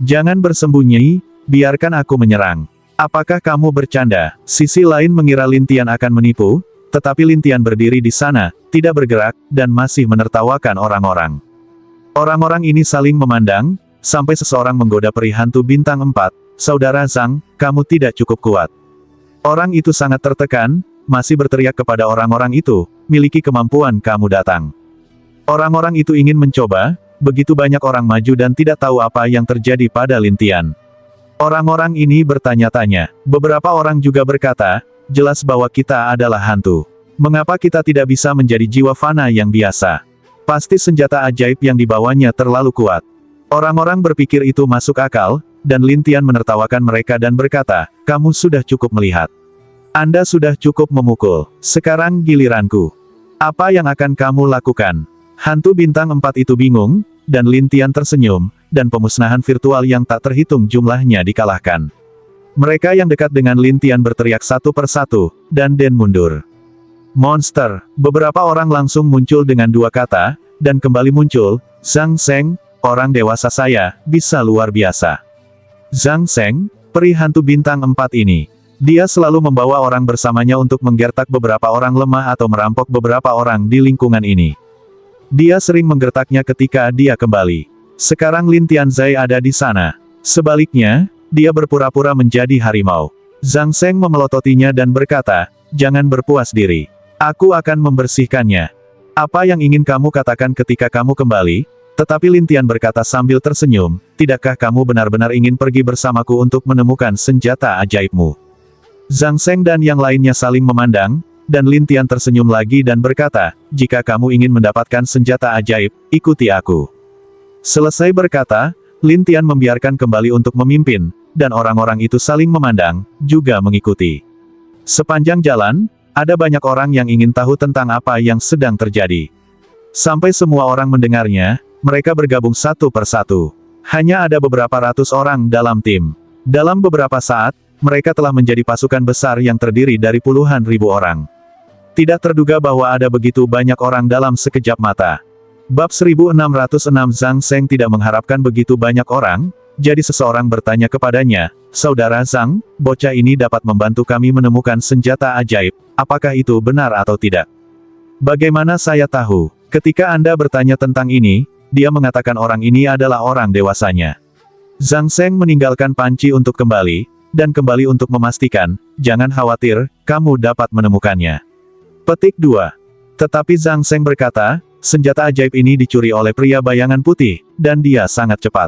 Speaker 1: Jangan bersembunyi, biarkan aku menyerang. Apakah kamu bercanda? Sisi lain mengira Lin Tian akan menipu, tetapi Lin Tian berdiri di sana, tidak bergerak, dan masih menertawakan orang-orang. Orang-orang ini saling memandang, sampai seseorang menggoda peri hantu bintang 4, saudara Zhang, kamu tidak cukup kuat. Orang itu sangat tertekan, masih berteriak kepada orang-orang itu, miliki kemampuan kamu datang. Orang-orang itu ingin mencoba, begitu banyak orang maju dan tidak tahu apa yang terjadi pada Lin Tian. Orang-orang ini bertanya-tanya, beberapa orang juga berkata, jelas bahwa kita adalah hantu. Mengapa kita tidak bisa menjadi jiwa fana yang biasa? Pasti senjata ajaib yang dibawanya terlalu kuat. Orang-orang berpikir itu masuk akal, dan Lin Tian menertawakan mereka dan berkata, kamu sudah cukup melihat. Anda sudah cukup memukul. Sekarang giliranku. Apa yang akan kamu lakukan? Hantu bintang 4 itu bingung, dan Lin Tian tersenyum, dan pemusnahan virtual yang tak terhitung jumlahnya dikalahkan. Mereka yang dekat dengan Lin Tian berteriak satu persatu, dan Den mundur. Monster, beberapa orang langsung muncul dengan 2 kata, dan kembali muncul, Zhang Seng, orang dewasa saya, bisa luar biasa. Zhang Seng, peri hantu bintang 4 ini. Dia selalu membawa orang bersamanya untuk menggertak beberapa orang lemah atau merampok beberapa orang di lingkungan ini. Dia sering menggertaknya ketika dia kembali. Sekarang Lin Tianzai ada di sana. Sebaliknya, dia berpura-pura menjadi harimau. Zhang Seng memelototinya dan berkata, jangan berpuas diri. Aku akan membersihkannya. Apa yang ingin kamu katakan ketika kamu kembali? Tetapi Lin Tian berkata sambil tersenyum, tidakkah kamu benar-benar ingin pergi bersamaku untuk menemukan senjata ajaibmu? Zhang Seng dan yang lainnya saling memandang, dan Lin Tian tersenyum lagi dan berkata, jika kamu ingin mendapatkan senjata ajaib, ikuti aku. Selesai berkata, Lin Tian membiarkan kembali untuk memimpin, dan orang-orang itu saling memandang, juga mengikuti. Sepanjang jalan, ada banyak orang yang ingin tahu tentang apa yang sedang terjadi. Sampai semua orang mendengarnya, mereka bergabung satu persatu. Hanya ada beberapa ratus orang dalam tim. Dalam beberapa saat, mereka telah menjadi pasukan besar yang terdiri dari puluhan ribu orang. Tidak terduga bahwa ada begitu banyak orang dalam sekejap mata. Bab 1606 Zhang Seng tidak mengharapkan begitu banyak orang, jadi seseorang bertanya kepadanya, Saudara Zhang, bocah ini dapat membantu kami menemukan senjata ajaib, apakah itu benar atau tidak? Bagaimana saya tahu? Ketika Anda bertanya tentang ini, dia mengatakan orang ini adalah orang dewasanya. Zhang Seng meninggalkan panci untuk kembali, dan kembali untuk memastikan, jangan khawatir, kamu dapat menemukannya. Petik 2. Tetapi Zhang Seng berkata, senjata ajaib ini dicuri oleh pria bayangan putih, dan dia sangat cepat.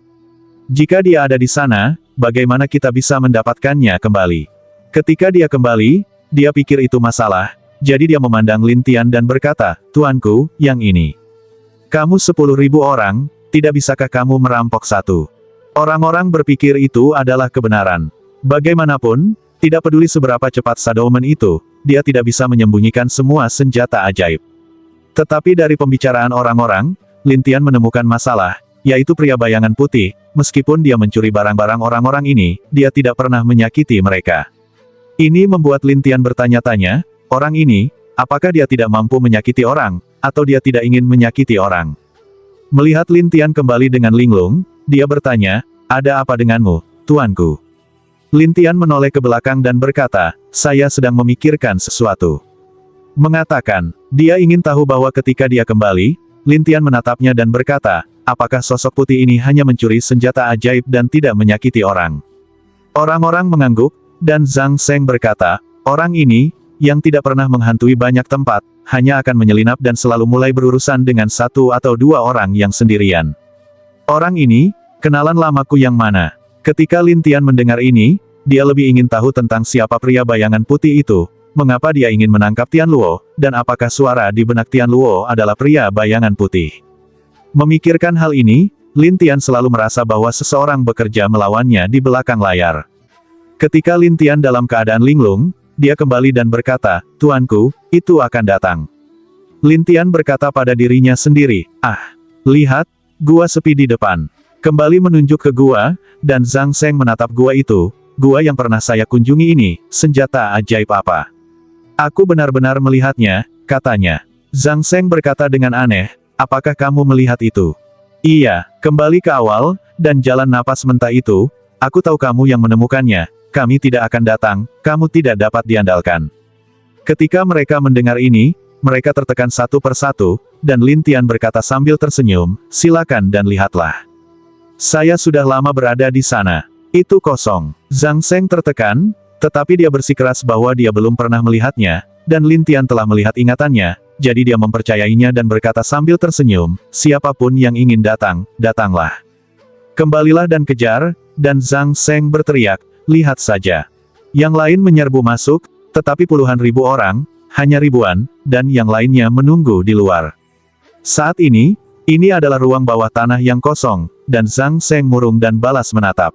Speaker 1: Jika dia ada di sana, bagaimana kita bisa mendapatkannya kembali? Ketika dia kembali, dia pikir itu masalah, jadi dia memandang Lin Tian dan berkata, Tuanku, yang ini. Kamu 10.000 orang, tidak bisakah kamu merampok satu? Orang-orang berpikir itu adalah kebenaran. Bagaimanapun, tidak peduli seberapa cepat Shadowman itu, dia tidak bisa menyembunyikan semua senjata ajaib. Tetapi dari pembicaraan orang-orang, Lin Tian menemukan masalah, yaitu pria bayangan putih, meskipun dia mencuri barang-barang orang-orang ini, dia tidak pernah menyakiti mereka. Ini membuat Lin Tian bertanya-tanya, orang ini, apakah dia tidak mampu menyakiti orang, atau dia tidak ingin menyakiti orang? Melihat Lin Tian kembali dengan linglung, dia bertanya, ada apa denganmu, tuanku? Lin Tian menoleh ke belakang dan berkata, saya sedang memikirkan sesuatu. Mengatakan, dia ingin tahu bahwa ketika dia kembali, Lin Tian menatapnya dan berkata, apakah sosok putih ini hanya mencuri senjata ajaib dan tidak menyakiti orang? Orang-orang mengangguk, dan Zhang Seng berkata, orang ini, yang tidak pernah menghantui banyak tempat, hanya akan menyelinap dan selalu mulai berurusan dengan 1 atau 2 orang yang sendirian. Orang ini, kenalan lamaku yang mana? Ketika Lin Tian mendengar ini, dia lebih ingin tahu tentang siapa pria bayangan putih itu, mengapa dia ingin menangkap Tian Luo, dan apakah suara di benak Tian Luo adalah pria bayangan putih. Memikirkan hal ini, Lin Tian selalu merasa bahwa seseorang bekerja melawannya di belakang layar. Ketika Lin Tian dalam keadaan linglung, dia kembali dan berkata, Tuanku, itu akan datang. Lin Tian berkata pada dirinya sendiri, lihat, gua sepi di depan. Kembali menunjuk ke gua, dan Zhang Seng menatap gua itu, gua yang pernah saya kunjungi ini, senjata ajaib apa? Aku benar-benar melihatnya, katanya. Zhang Seng berkata dengan aneh, apakah kamu melihat itu? Iya, kembali ke awal, dan jalan napas mentah itu, aku tahu kamu yang menemukannya, kami tidak akan datang, kamu tidak dapat diandalkan. Ketika mereka mendengar ini, mereka tertekan satu persatu, dan Lin Tian berkata sambil tersenyum, silakan dan lihatlah. Saya sudah lama berada di sana. Itu kosong. Zhang Seng tertekan, tetapi dia bersikeras bahwa dia belum pernah melihatnya, dan Lin Tian telah melihat ingatannya, jadi dia mempercayainya dan berkata sambil tersenyum, siapapun yang ingin datang, datanglah. Kembalilah dan kejar, dan Zhang Seng berteriak, lihat saja. Yang lain menyerbu masuk, tetapi puluhan ribu orang, hanya ribuan, dan yang lainnya menunggu di luar. Saat ini adalah ruang bawah tanah yang kosong, dan Zhang Seng murung dan balas menatap.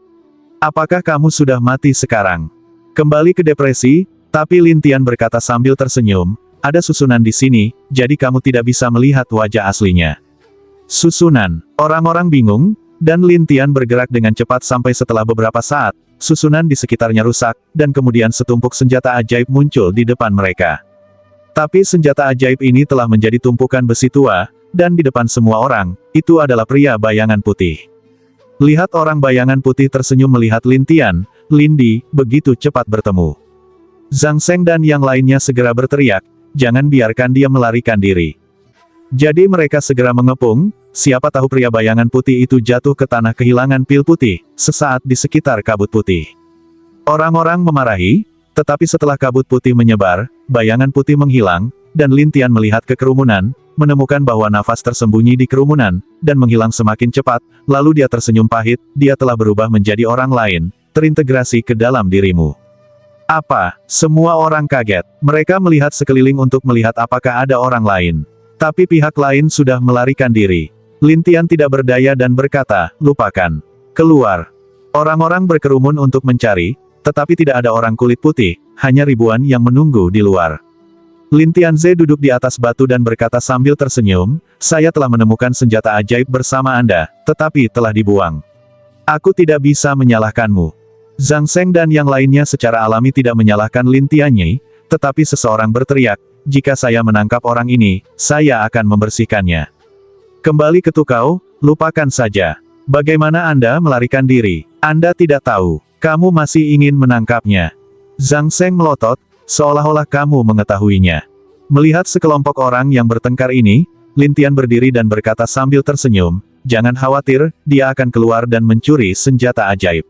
Speaker 1: Apakah kamu sudah mati sekarang? Kembali ke depresi, Tapi Lin Tian berkata sambil tersenyum, ada susunan di sini, jadi kamu tidak bisa melihat wajah aslinya. Susunan. Orang-orang bingung, dan Lin Tian bergerak dengan cepat sampai setelah beberapa saat, susunan di sekitarnya rusak, dan kemudian setumpuk senjata ajaib muncul di depan mereka. Tapi senjata ajaib ini telah menjadi tumpukan besi tua, dan di depan semua orang, itu adalah pria bayangan putih. Lihat orang bayangan putih tersenyum melihat Lin Tian, Lin Di, begitu cepat bertemu. Zhang Seng dan yang lainnya segera berteriak, jangan biarkan dia melarikan diri. Jadi mereka segera mengepung, siapa tahu pria bayangan putih itu jatuh ke tanah kehilangan pil putih, sesaat di sekitar kabut putih. Orang-orang memarahi, tetapi setelah kabut putih menyebar, bayangan putih menghilang, dan Lin Tian melihat ke kerumunan, menemukan bahwa nafas tersembunyi di kerumunan, dan menghilang semakin cepat, lalu dia tersenyum pahit, dia telah berubah menjadi orang lain, terintegrasi ke dalam dirimu. Apa? Semua orang kaget. Mereka melihat sekeliling untuk melihat apakah ada orang lain. Tapi pihak lain sudah melarikan diri. Lin Tian tidak berdaya dan berkata, lupakan. Keluar. Orang-orang berkerumun untuk mencari, tetapi tidak ada orang kulit putih, hanya ribuan yang menunggu di luar. Lin Tianze duduk di atas batu dan berkata sambil tersenyum, saya telah menemukan senjata ajaib bersama Anda, tetapi telah dibuang. Aku tidak bisa menyalahkanmu. Zhang Seng dan yang lainnya secara alami tidak menyalahkan Lin Tianyi, tetapi seseorang berteriak, jika saya menangkap orang ini, saya akan membersihkannya. Kembali ke Tukau, lupakan saja. Bagaimana Anda melarikan diri? Anda tidak tahu. Kamu masih ingin menangkapnya. Zhang Seng melotot, seolah-olah kamu mengetahuinya. Melihat sekelompok orang yang bertengkar ini, Lin Tian berdiri dan berkata sambil tersenyum, jangan khawatir, dia akan keluar dan mencuri senjata ajaib.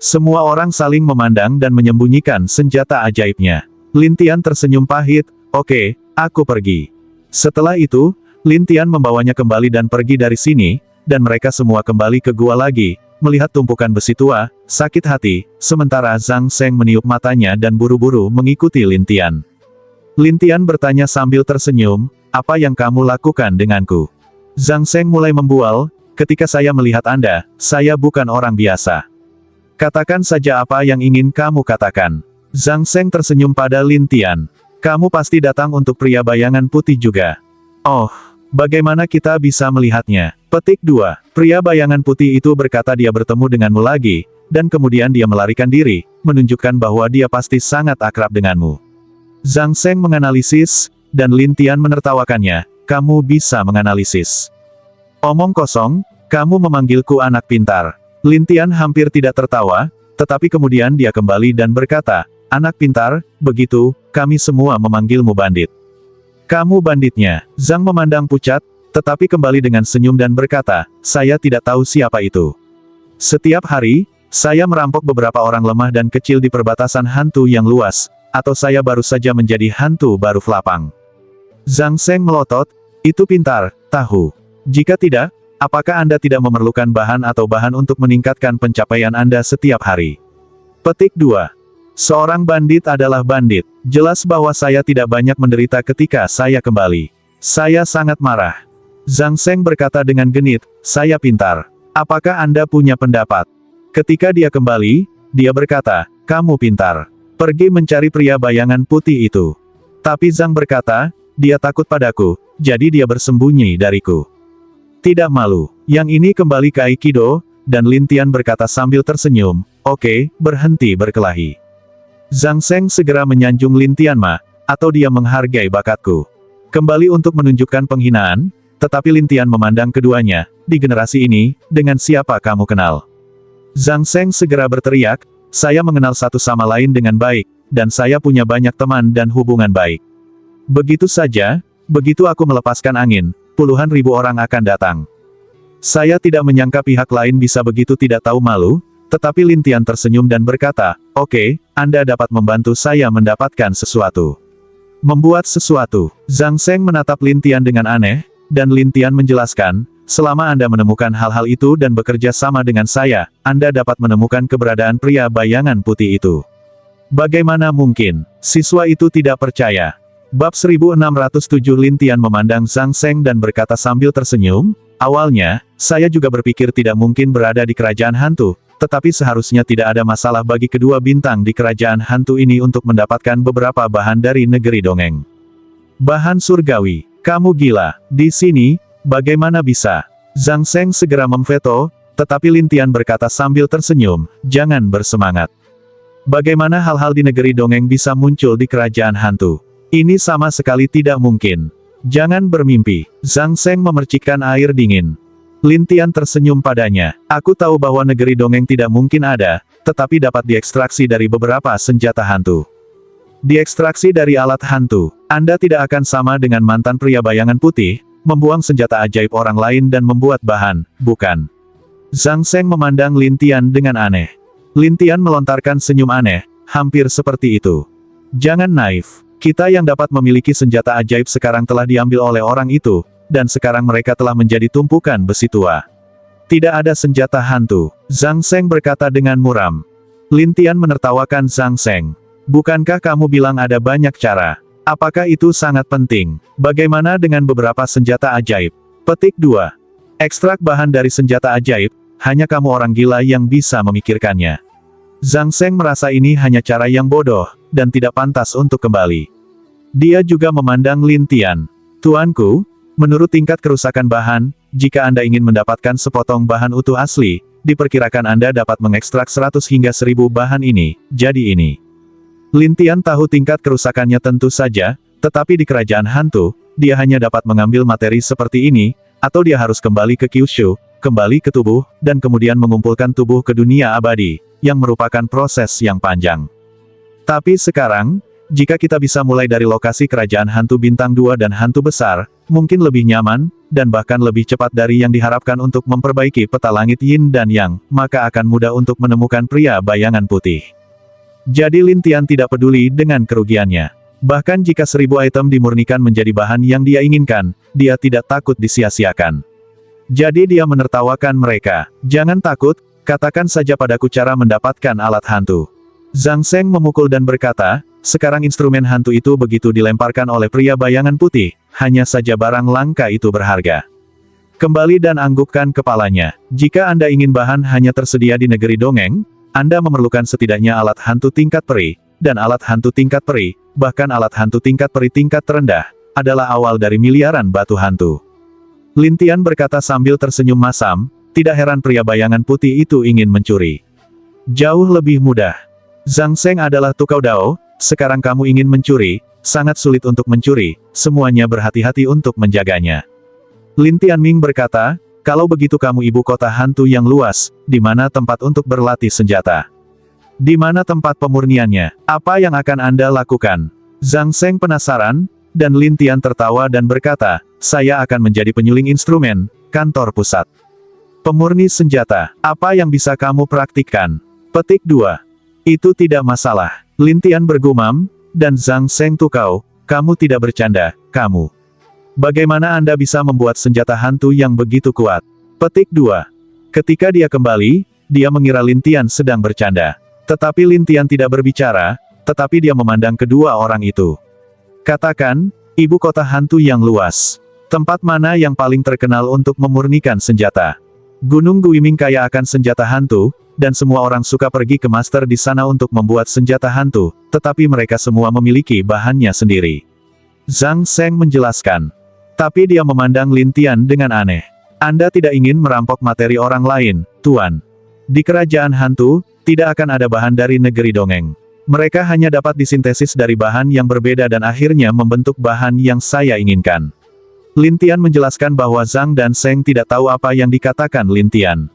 Speaker 1: Semua orang saling memandang dan menyembunyikan senjata ajaibnya. Lin Tian tersenyum pahit, oke, aku pergi. Setelah itu, Lin Tian membawanya kembali dan pergi dari sini, dan mereka semua kembali ke gua lagi, melihat tumpukan besi tua, sakit hati, sementara Zhang Seng meniup matanya dan buru-buru mengikuti Lin Tian. Lin Tian bertanya sambil tersenyum, apa yang kamu lakukan denganku? Zhang Seng mulai membual, ketika saya melihat Anda, saya bukan orang biasa. Katakan saja apa yang ingin kamu katakan. Zhang Seng tersenyum pada Lin Tian. Kamu pasti datang untuk pria bayangan putih juga. Oh, bagaimana kita bisa melihatnya? Petik 2. Pria bayangan putih itu berkata dia bertemu denganmu lagi, dan kemudian dia melarikan diri, menunjukkan bahwa dia pasti sangat akrab denganmu. Zhang Seng menganalisis, dan Lin Tian menertawakannya, kamu bisa menganalisis. Omong kosong, kamu memanggilku anak pintar. Lin Tian hampir tidak tertawa, tetapi kemudian dia kembali dan berkata, anak pintar, begitu, kami semua memanggilmu bandit. Kamu banditnya. Zhang memandang pucat, tetapi kembali dengan senyum dan berkata, saya tidak tahu siapa itu. Setiap hari, saya merampok beberapa orang lemah dan kecil di perbatasan hantu yang luas, atau saya baru saja menjadi hantu baru Flapang. Zhang Seng melotot, itu pintar, tahu. Jika tidak, apakah Anda tidak memerlukan bahan atau bahan untuk meningkatkan pencapaian Anda setiap hari? Petik 2. Seorang bandit adalah bandit. Jelas bahwa saya tidak banyak menderita ketika saya kembali. Saya sangat marah. Zhang Seng berkata dengan genit, saya pintar. Apakah Anda punya pendapat? Ketika dia kembali, dia berkata, kamu pintar. Pergi mencari pria bayangan putih itu. Tapi Zhang berkata, dia takut padaku, jadi dia bersembunyi dariku. Tidak malu. Yang ini kembali ke Aikido, dan Lin Tian berkata sambil tersenyum, oke, berhenti berkelahi. Zhang Seng segera menyanjung Lin Tian atau dia menghargai bakatku. Kembali untuk menunjukkan penghinaan, tetapi Lin Tian memandang keduanya, di generasi ini, dengan siapa kamu kenal? Zhang Seng segera berteriak, saya mengenal satu sama lain dengan baik, dan saya punya banyak teman dan hubungan baik. Begitu saja, begitu aku melepaskan angin, puluhan ribu orang akan datang. Saya tidak menyangka pihak lain bisa begitu tidak tahu malu, tetapi Lin Tian tersenyum dan berkata, oke, Anda dapat membantu saya mendapatkan sesuatu. Membuat sesuatu. Zhang Seng menatap Lin Tian dengan aneh, dan Lin Tian menjelaskan, selama Anda menemukan hal-hal itu dan bekerja sama dengan saya, Anda dapat menemukan keberadaan pria bayangan putih itu. Bagaimana mungkin? Siswa itu tidak percaya. Bab 1607 Lin Tian memandang Zhang Seng dan berkata sambil tersenyum, awalnya, saya juga berpikir tidak mungkin berada di kerajaan hantu, tetapi seharusnya tidak ada masalah bagi kedua bintang di kerajaan hantu ini untuk mendapatkan beberapa bahan dari negeri dongeng. Bahan surgawi, kamu gila, di sini, bagaimana bisa? Zhang Seng segera memveto, tetapi Lin Tian berkata sambil tersenyum, jangan bersemangat. Bagaimana hal-hal di negeri dongeng bisa muncul di kerajaan hantu? Ini sama sekali tidak mungkin. Jangan bermimpi. Zhang Seng memercikkan air dingin. Lin Tian tersenyum padanya. Aku tahu bahwa negeri dongeng tidak mungkin ada, tetapi dapat diekstraksi dari beberapa senjata hantu. Diekstraksi dari alat hantu. Anda tidak akan sama dengan mantan pria bayangan putih, membuang senjata ajaib orang lain dan membuat bahan, bukan? Zhang Seng memandang Lin Tian dengan aneh. Lin Tian melontarkan senyum aneh, hampir seperti itu. Jangan naif. Kita yang dapat memiliki senjata ajaib sekarang telah diambil oleh orang itu, dan sekarang mereka telah menjadi tumpukan besi tua. Tidak ada senjata hantu, Zhang Seng berkata dengan muram. Lin Tian menertawakan Zhang Seng. Bukankah kamu bilang ada banyak cara? Apakah itu sangat penting? Bagaimana dengan beberapa senjata ajaib? Petik 2. Ekstrak bahan dari senjata ajaib, hanya kamu orang gila yang bisa memikirkannya. Zhang Seng merasa ini hanya cara yang bodoh, dan tidak pantas untuk kembali. Dia juga memandang Lin Tian. Tuanku, menurut tingkat kerusakan bahan, jika Anda ingin mendapatkan sepotong bahan utuh asli, diperkirakan Anda dapat mengekstrak 100 hingga 1000 bahan ini, jadi ini. Lin Tian tahu tingkat kerusakannya tentu saja, tetapi di kerajaan hantu, dia hanya dapat mengambil materi seperti ini, atau dia harus kembali ke Kyushu, kembali ke tubuh, dan kemudian mengumpulkan tubuh ke dunia abadi, yang merupakan proses yang panjang. Tapi sekarang, jika kita bisa mulai dari lokasi kerajaan hantu bintang 2 dan hantu besar, mungkin lebih nyaman, dan bahkan lebih cepat dari yang diharapkan untuk memperbaiki peta langit Yin dan Yang, maka akan mudah untuk menemukan pria bayangan putih. Jadi Lin Tian tidak peduli dengan kerugiannya. Bahkan jika 1000 item dimurnikan menjadi bahan yang dia inginkan, dia tidak takut disia-siakan. Jadi dia menertawakan mereka. Jangan takut, katakan saja padaku cara mendapatkan alat hantu. Zhang Seng memukul dan berkata, sekarang instrumen hantu itu begitu dilemparkan oleh pria bayangan putih, hanya saja barang langka itu berharga. Kembali dan anggukkan kepalanya. Jika Anda ingin bahan hanya tersedia di negeri dongeng, Anda memerlukan setidaknya alat hantu tingkat peri, dan alat hantu tingkat peri, bahkan alat hantu tingkat peri tingkat terendah, adalah awal dari miliaran batu hantu. Lin Tian berkata sambil tersenyum masam, tidak heran pria bayangan putih itu ingin mencuri. Jauh lebih mudah. Zhang Seng adalah tukau dao, sekarang kamu ingin mencuri, sangat sulit untuk mencuri, semuanya berhati-hati untuk menjaganya. Lin Tianming berkata, kalau begitu kamu ibu kota hantu yang luas, di mana tempat untuk berlatih senjata? Di mana tempat pemurniannya? Apa yang akan Anda lakukan? Zhang Seng penasaran, dan Lin Tian tertawa dan berkata, saya akan menjadi penyuling instrumen, kantor pusat. Pemurni senjata, apa yang bisa kamu praktikkan? Petik 2. Itu tidak masalah. Lin Tian bergumam, dan Zhang Seng tukau, kamu tidak bercanda, kamu. Bagaimana Anda bisa membuat senjata hantu yang begitu kuat? Petik 2. Ketika dia kembali, dia mengira Lin Tian sedang bercanda. Tetapi Lin Tian tidak berbicara, tetapi dia memandang kedua orang itu. Katakan, ibu kota hantu yang luas. Tempat mana yang paling terkenal untuk memurnikan senjata? Gunung Guiming kaya akan senjata hantu, dan semua orang suka pergi ke master di sana untuk membuat senjata hantu, tetapi mereka semua memiliki bahannya sendiri. Zhang Seng menjelaskan. Tapi dia memandang Lin Tian dengan aneh. Anda tidak ingin merampok materi orang lain, Tuan. Di kerajaan hantu, tidak akan ada bahan dari negeri dongeng. Mereka hanya dapat disintesis dari bahan yang berbeda dan akhirnya membentuk bahan yang saya inginkan. Lin Tian menjelaskan bahwa Zhang dan Seng tidak tahu apa yang dikatakan Lin Tian.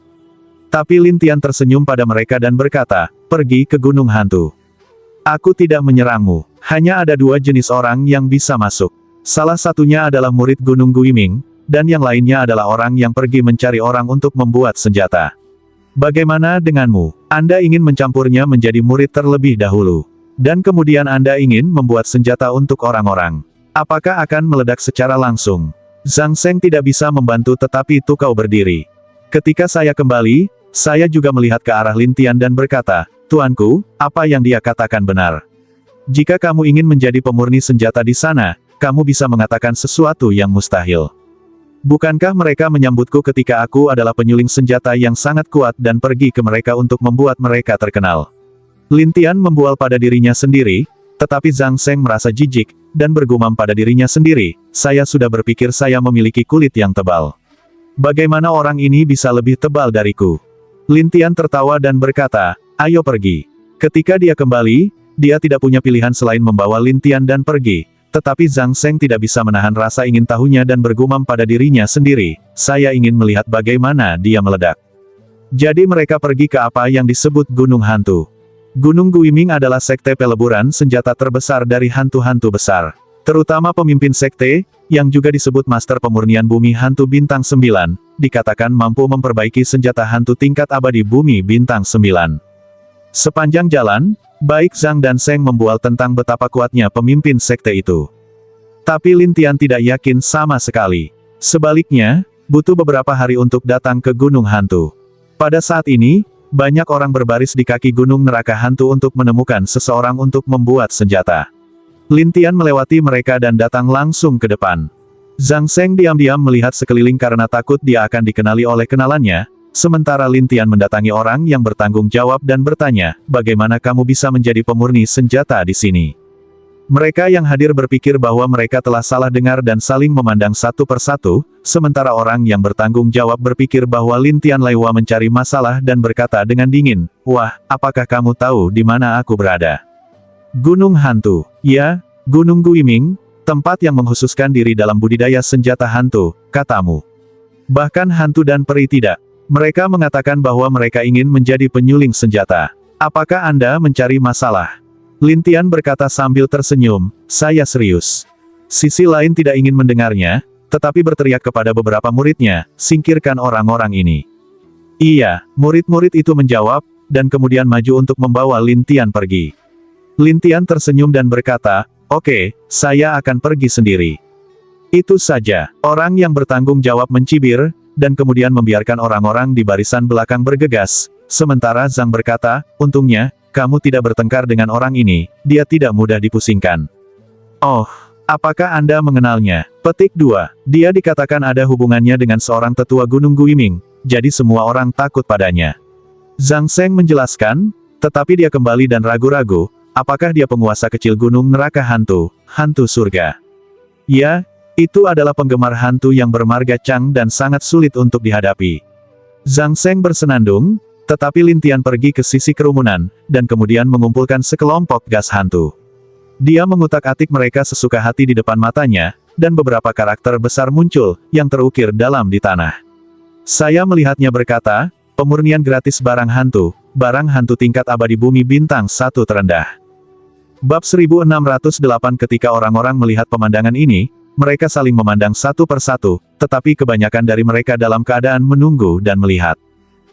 Speaker 1: Tapi Lin Tian tersenyum pada mereka dan berkata, pergi ke gunung hantu. Aku tidak menyerangmu, hanya ada 2 jenis orang yang bisa masuk. Salah satunya adalah murid Gunung Guiming, dan yang lainnya adalah orang yang pergi mencari orang untuk membuat senjata. Bagaimana denganmu? Anda ingin mencampurnya menjadi murid terlebih dahulu. Dan kemudian Anda ingin membuat senjata untuk orang-orang. Apakah akan meledak secara langsung? Zhang Seng tidak bisa membantu tetapi tukau berdiri. Ketika saya kembali, saya juga melihat ke arah Lin Tian dan berkata, Tuanku, apa yang dia katakan benar. Jika kamu ingin menjadi pemurni senjata di sana, kamu bisa mengatakan sesuatu yang mustahil. Bukankah mereka menyambutku ketika aku adalah penyuling senjata yang sangat kuat dan pergi ke mereka untuk membuat mereka terkenal? Lin Tian membual pada dirinya sendiri, tetapi Zhang Seng merasa jijik, dan bergumam pada dirinya sendiri, saya sudah berpikir saya memiliki kulit yang tebal. Bagaimana orang ini bisa lebih tebal dariku? Lin Tian tertawa dan berkata, ayo pergi. Ketika dia kembali, dia tidak punya pilihan selain membawa Lin Tian dan pergi. Tetapi Zhang Seng tidak bisa menahan rasa ingin tahunya dan bergumam pada dirinya sendiri, saya ingin melihat bagaimana dia meledak. Jadi mereka pergi ke apa yang disebut Gunung Hantu. Gunung Guiming adalah sekte peleburan senjata terbesar dari hantu-hantu besar. Terutama pemimpin sekte, yang juga disebut Master Pemurnian Bumi Hantu Bintang 9, dikatakan mampu memperbaiki senjata hantu tingkat abadi Bumi Bintang 9. Sepanjang jalan, baik Zhang dan Seng membual tentang betapa kuatnya pemimpin sekte itu. Tapi Lin Tian tidak yakin sama sekali. Sebaliknya, butuh beberapa hari untuk datang ke Gunung Hantu. Pada saat ini, banyak orang berbaris di kaki Gunung Neraka Hantu untuk menemukan seseorang untuk membuat senjata. Lin Tian melewati mereka dan datang langsung ke depan. Zhang Seng diam-diam melihat sekeliling karena takut dia akan dikenali oleh kenalannya. Sementara Lin Tian mendatangi orang yang bertanggung jawab dan bertanya, bagaimana kamu bisa menjadi pemurni senjata di sini? Mereka yang hadir berpikir bahwa mereka telah salah dengar dan saling memandang satu persatu, sementara orang yang bertanggung jawab berpikir bahwa Lin Tian Laiwa mencari masalah dan berkata dengan dingin, wah, apakah kamu tahu di mana aku berada? Gunung Hantu. Ya, Gunung Guiming, tempat yang menghususkan diri dalam budidaya senjata hantu, katamu. Bahkan hantu dan peri tidak. Mereka mengatakan bahwa mereka ingin menjadi penyuling senjata. Apakah Anda mencari masalah? Lin Tian berkata sambil tersenyum, saya serius. Sisi lain tidak ingin mendengarnya, tetapi berteriak kepada beberapa muridnya, singkirkan orang-orang ini. Iya, murid-murid itu menjawab, dan kemudian maju untuk membawa Lin Tian pergi. Lin Tian tersenyum dan berkata, oke, saya akan pergi sendiri. Itu saja, orang yang bertanggung jawab mencibir, dan kemudian membiarkan orang-orang di barisan belakang bergegas, sementara Zhang berkata, untungnya, kamu tidak bertengkar dengan orang ini, dia tidak mudah dipusingkan. Oh, apakah Anda mengenalnya? Petik 2. Dia dikatakan ada hubungannya dengan seorang tetua Gunung Guiming, jadi semua orang takut padanya. Zhang Seng menjelaskan, tetapi dia kembali dan ragu-ragu, apakah dia penguasa kecil Gunung Neraka Hantu, hantu surga? Ya, itu adalah penggemar hantu yang bermarga Chang dan sangat sulit untuk dihadapi. Zhang Seng bersenandung, tetapi Lin Tian pergi ke sisi kerumunan, dan kemudian mengumpulkan sekelompok gas hantu. Dia mengutak-atik mereka sesuka hati di depan matanya, dan beberapa karakter besar muncul, yang terukir dalam di tanah. Saya melihatnya berkata, pemurnian gratis barang hantu tingkat abadi Bumi Bintang 1 terendah. Bab 1608. Ketika orang-orang melihat pemandangan ini, mereka saling memandang satu persatu, tetapi kebanyakan dari mereka dalam keadaan menunggu dan melihat.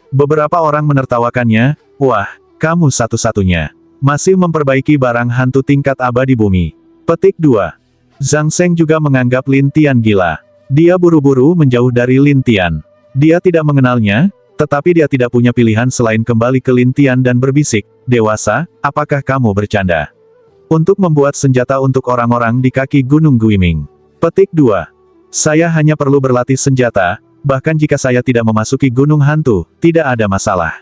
Speaker 1: Beberapa orang menertawakannya, wah, kamu satu-satunya. Masih memperbaiki barang hantu tingkat abadi bumi. Petik 2. Zhang Seng juga menganggap Lin Tian gila. Dia buru-buru menjauh dari Lin Tian. Dia tidak mengenalnya, tetapi dia tidak punya pilihan selain kembali ke Lin Tian dan berbisik, dewasa, apakah kamu bercanda? Untuk membuat senjata untuk orang-orang di kaki Gunung Guiming. Petik 2. Saya hanya perlu berlatih senjata, bahkan jika saya tidak memasuki Gunung Hantu, tidak ada masalah.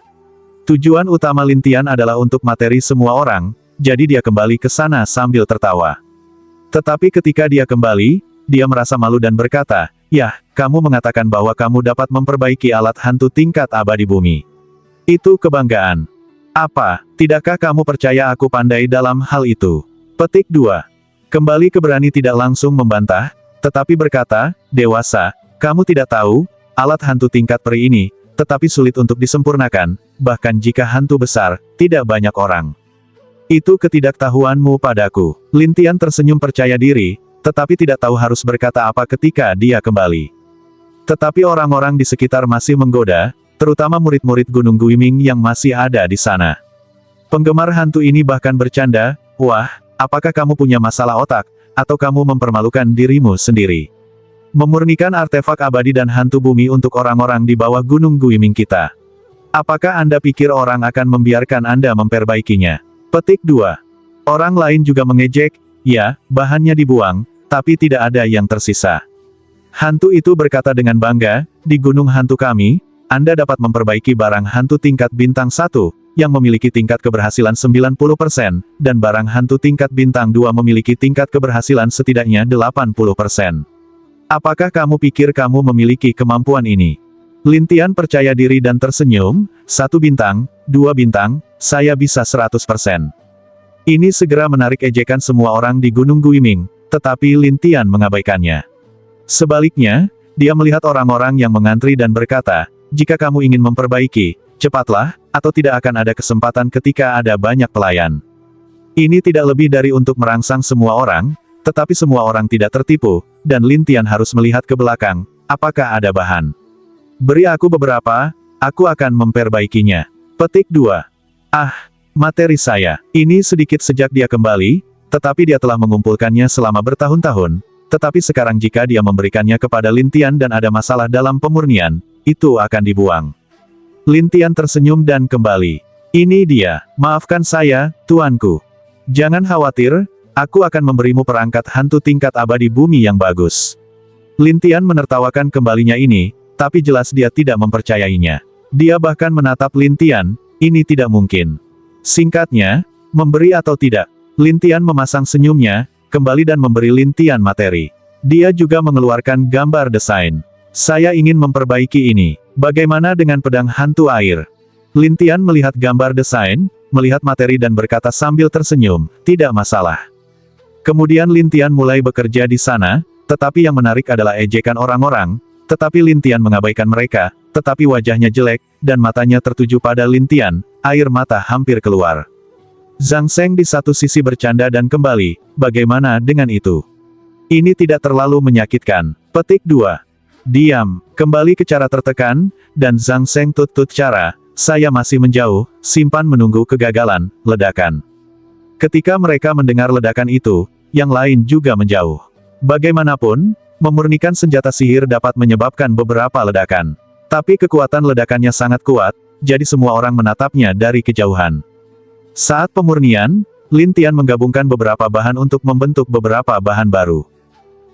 Speaker 1: Tujuan utama Lin Tian adalah untuk materi semua orang, jadi dia kembali ke sana sambil tertawa. Tetapi ketika dia kembali, dia merasa malu dan berkata, yah, kamu mengatakan bahwa kamu dapat memperbaiki alat hantu tingkat abadi bumi. Itu kebanggaan. Apa, tidakkah kamu percaya aku pandai dalam hal itu? Petik 2. Kembali ke berani tidak langsung membantah, tetapi berkata, dewasa, kamu tidak tahu, alat hantu tingkat peri ini, tetapi sulit untuk disempurnakan, bahkan jika hantu besar, tidak banyak orang. Itu ketidaktahuanmu padaku. Lin Tian tersenyum percaya diri, tetapi tidak tahu harus berkata apa ketika dia kembali. Tetapi orang-orang di sekitar masih menggoda, terutama murid-murid Gunung Guiming yang masih ada di sana. Penggemar hantu ini bahkan bercanda, wah, apakah kamu punya masalah otak, atau kamu mempermalukan dirimu sendiri? Memurnikan artefak abadi dan hantu bumi untuk orang-orang di bawah Gunung Guiming kita. Apakah Anda pikir orang akan membiarkan Anda memperbaikinya? Petik 2. Orang lain juga mengejek, ya, bahannya dibuang, tapi tidak ada yang tersisa. Hantu itu berkata dengan bangga, di gunung hantu kami, Anda dapat memperbaiki barang hantu tingkat bintang 1, yang memiliki tingkat keberhasilan 90%, dan barang hantu tingkat bintang 2 memiliki tingkat keberhasilan setidaknya 80%. Apakah kamu pikir kamu memiliki kemampuan ini? Lin Tian percaya diri dan tersenyum, 1 bintang, 2 bintang, saya bisa 100%. Ini segera menarik ejekan semua orang di Gunung Guiming, tetapi Lin Tian mengabaikannya. Sebaliknya, dia melihat orang-orang yang mengantri dan berkata, jika kamu ingin memperbaiki, cepatlah, atau tidak akan ada kesempatan ketika ada banyak pelayan. Ini tidak lebih dari untuk merangsang semua orang, tetapi semua orang tidak tertipu, dan Lin Tian harus melihat ke belakang, apakah ada bahan. Beri aku beberapa, aku akan memperbaikinya. Petik 2. Ah, materi saya. Ini sedikit sejak dia kembali, tetapi dia telah mengumpulkannya selama bertahun-tahun, tetapi sekarang jika dia memberikannya kepada Lin Tian dan ada masalah dalam pemurnian, itu akan dibuang. Lin Tian tersenyum dan kembali. Ini dia, maafkan saya, tuanku. Jangan khawatir, aku akan memberimu perangkat hantu tingkat abadi bumi yang bagus. Lin Tian menertawakan kembalinya ini, tapi jelas dia tidak mempercayainya. Dia bahkan menatap Lin Tian, ini tidak mungkin. Singkatnya, memberi atau tidak. Lin Tian memasang senyumnya, kembali dan memberi Lin Tian materi. Dia juga mengeluarkan gambar desain. Saya ingin memperbaiki ini. Bagaimana dengan pedang hantu air? Lin Tian melihat gambar desain, melihat materi dan berkata sambil tersenyum, tidak masalah. Kemudian Lin Tian mulai bekerja di sana, tetapi yang menarik adalah ejekan orang-orang, tetapi Lin Tian mengabaikan mereka, tetapi wajahnya jelek, dan matanya tertuju pada Lin Tian, air mata hampir keluar. Zhang Seng di satu sisi bercanda dan kembali, bagaimana dengan itu? Ini tidak terlalu menyakitkan. Petik 2. Diam, kembali ke cara tertekan, dan Zhang Seng tut-tut cara, saya masih menjauh, simpan menunggu kegagalan, ledakan. Ketika mereka mendengar ledakan itu, yang lain juga menjauh. Bagaimanapun, memurnikan senjata sihir dapat menyebabkan beberapa ledakan. Tapi kekuatan ledakannya sangat kuat, jadi semua orang menatapnya dari kejauhan. Saat pemurnian, Lin Tian menggabungkan beberapa bahan untuk membentuk beberapa bahan baru.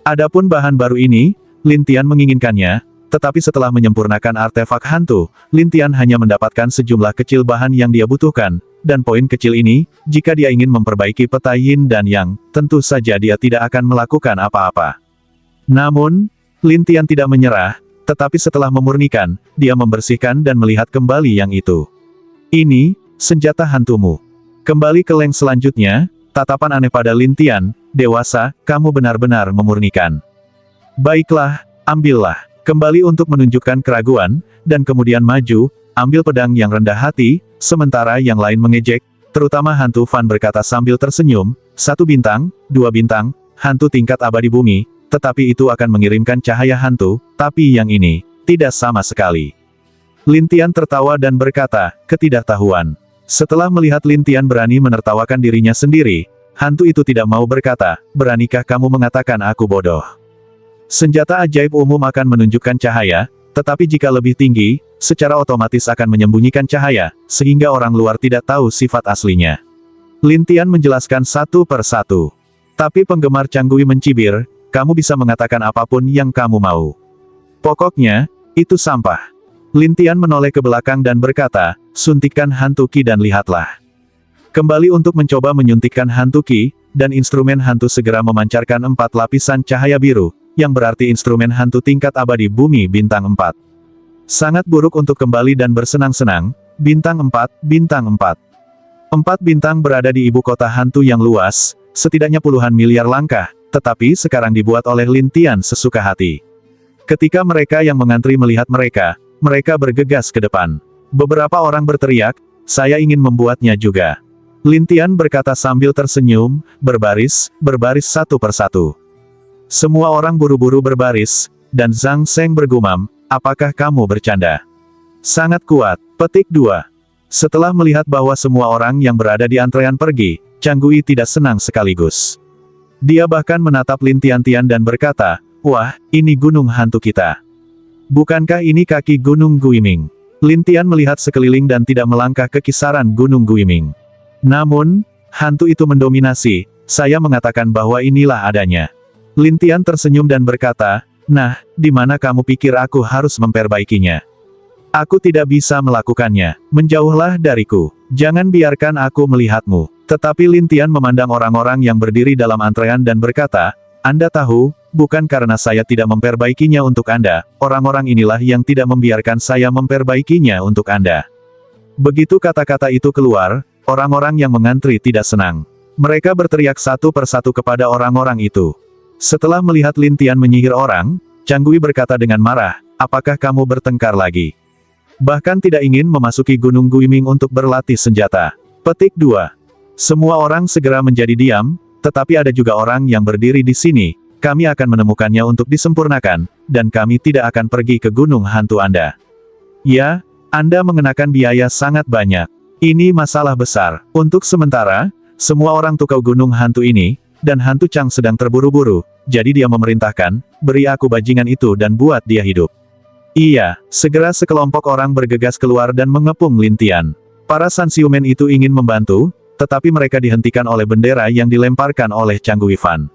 Speaker 1: Adapun bahan baru ini, Lin Tian menginginkannya, tetapi setelah menyempurnakan artefak hantu, Lin Tian hanya mendapatkan sejumlah kecil bahan yang dia butuhkan, dan poin kecil ini, jika dia ingin memperbaiki peta yin dan yang, tentu saja dia tidak akan melakukan apa-apa. Namun, Lin Tian tidak menyerah, tetapi setelah memurnikan, dia membersihkan dan melihat kembali yang itu. Ini, senjata hantumu. Kembali ke leng selanjutnya, tatapan aneh pada Lin Tian, dewasa, kamu benar-benar memurnikan. Baiklah, ambillah. Kembali untuk menunjukkan keraguan, dan kemudian maju, ambil pedang yang rendah hati, sementara yang lain mengejek, terutama hantu Fan berkata sambil tersenyum, 1 bintang, 2 bintang, hantu tingkat abadi bumi, tetapi itu akan mengirimkan cahaya hantu, tapi yang ini, tidak sama sekali. Lin Tian tertawa dan berkata, ketidaktahuan. Setelah melihat Lin Tian berani menertawakan dirinya sendiri, hantu itu tidak mau berkata, beranikah kamu mengatakan aku bodoh? Senjata ajaib umum akan menunjukkan cahaya, tetapi jika lebih tinggi, secara otomatis akan menyembunyikan cahaya, sehingga orang luar tidak tahu sifat aslinya. Lin Tian menjelaskan satu per satu. Tapi penggemar Canggui mencibir, kamu bisa mengatakan apapun yang kamu mau. Pokoknya, itu sampah. Lin Tian menoleh ke belakang dan berkata, suntikkan hantu Qi dan lihatlah. Kembali untuk mencoba menyuntikkan hantu Qi, dan instrumen hantu segera memancarkan 4 lapisan cahaya biru, yang berarti instrumen hantu tingkat abadi bumi bintang 4. Sangat buruk untuk kembali dan bersenang-senang, bintang 4, bintang 4. 4 bintang berada di ibu kota hantu yang luas, setidaknya puluhan miliar langkah, tetapi sekarang dibuat oleh Lin Tian sesuka hati. Ketika mereka yang mengantri melihat mereka, mereka bergegas ke depan. Beberapa orang berteriak, saya ingin membuatnya juga. Lin Tian berkata sambil tersenyum, berbaris satu persatu. Semua orang buru-buru berbaris, dan Zhang Seng bergumam, apakah kamu bercanda? Sangat kuat. Petik 2. Setelah melihat bahwa semua orang yang berada di antrean pergi, Canggui tidak senang sekaligus. Dia bahkan menatap Lin Tian dan berkata, wah, ini gunung hantu kita. Bukankah ini kaki gunung Guiming? Lin Tian melihat sekeliling dan tidak melangkah ke kisaran gunung Guiming. Namun, hantu itu mendominasi, saya mengatakan bahwa inilah adanya. Lin Tian tersenyum dan berkata, Nah, di mana kamu pikir aku harus memperbaikinya? Aku tidak bisa melakukannya. Menjauhlah dariku. Jangan biarkan aku melihatmu. Tetapi Lin Tian memandang orang-orang yang berdiri dalam antrean dan berkata, Anda tahu, bukan karena saya tidak memperbaikinya untuk Anda, orang-orang inilah yang tidak membiarkan saya memperbaikinya untuk Anda. Begitu kata-kata itu keluar, orang-orang yang mengantri tidak senang. Mereka berteriak satu persatu kepada orang-orang itu. Setelah melihat Lin Tian menyihir orang, Canggui berkata dengan marah, apakah kamu bertengkar lagi? Bahkan tidak ingin memasuki Gunung Guiming untuk berlatih senjata. Petik 2. Semua orang segera menjadi diam, tetapi ada juga orang yang berdiri di sini, kami akan menemukannya untuk disempurnakan, dan kami tidak akan pergi ke gunung hantu Anda. Ya, Anda mengenakan biaya sangat banyak. Ini masalah besar. Untuk sementara, semua orang tukau gunung hantu ini, dan hantu Chang sedang terburu-buru, jadi dia memerintahkan, beri aku bajingan itu dan buat dia hidup. Iya, segera sekelompok orang bergegas keluar dan mengepung Lin Tian. Para Sanxiumen itu ingin membantu, tetapi mereka dihentikan oleh bendera yang dilemparkan oleh Canggui Fan.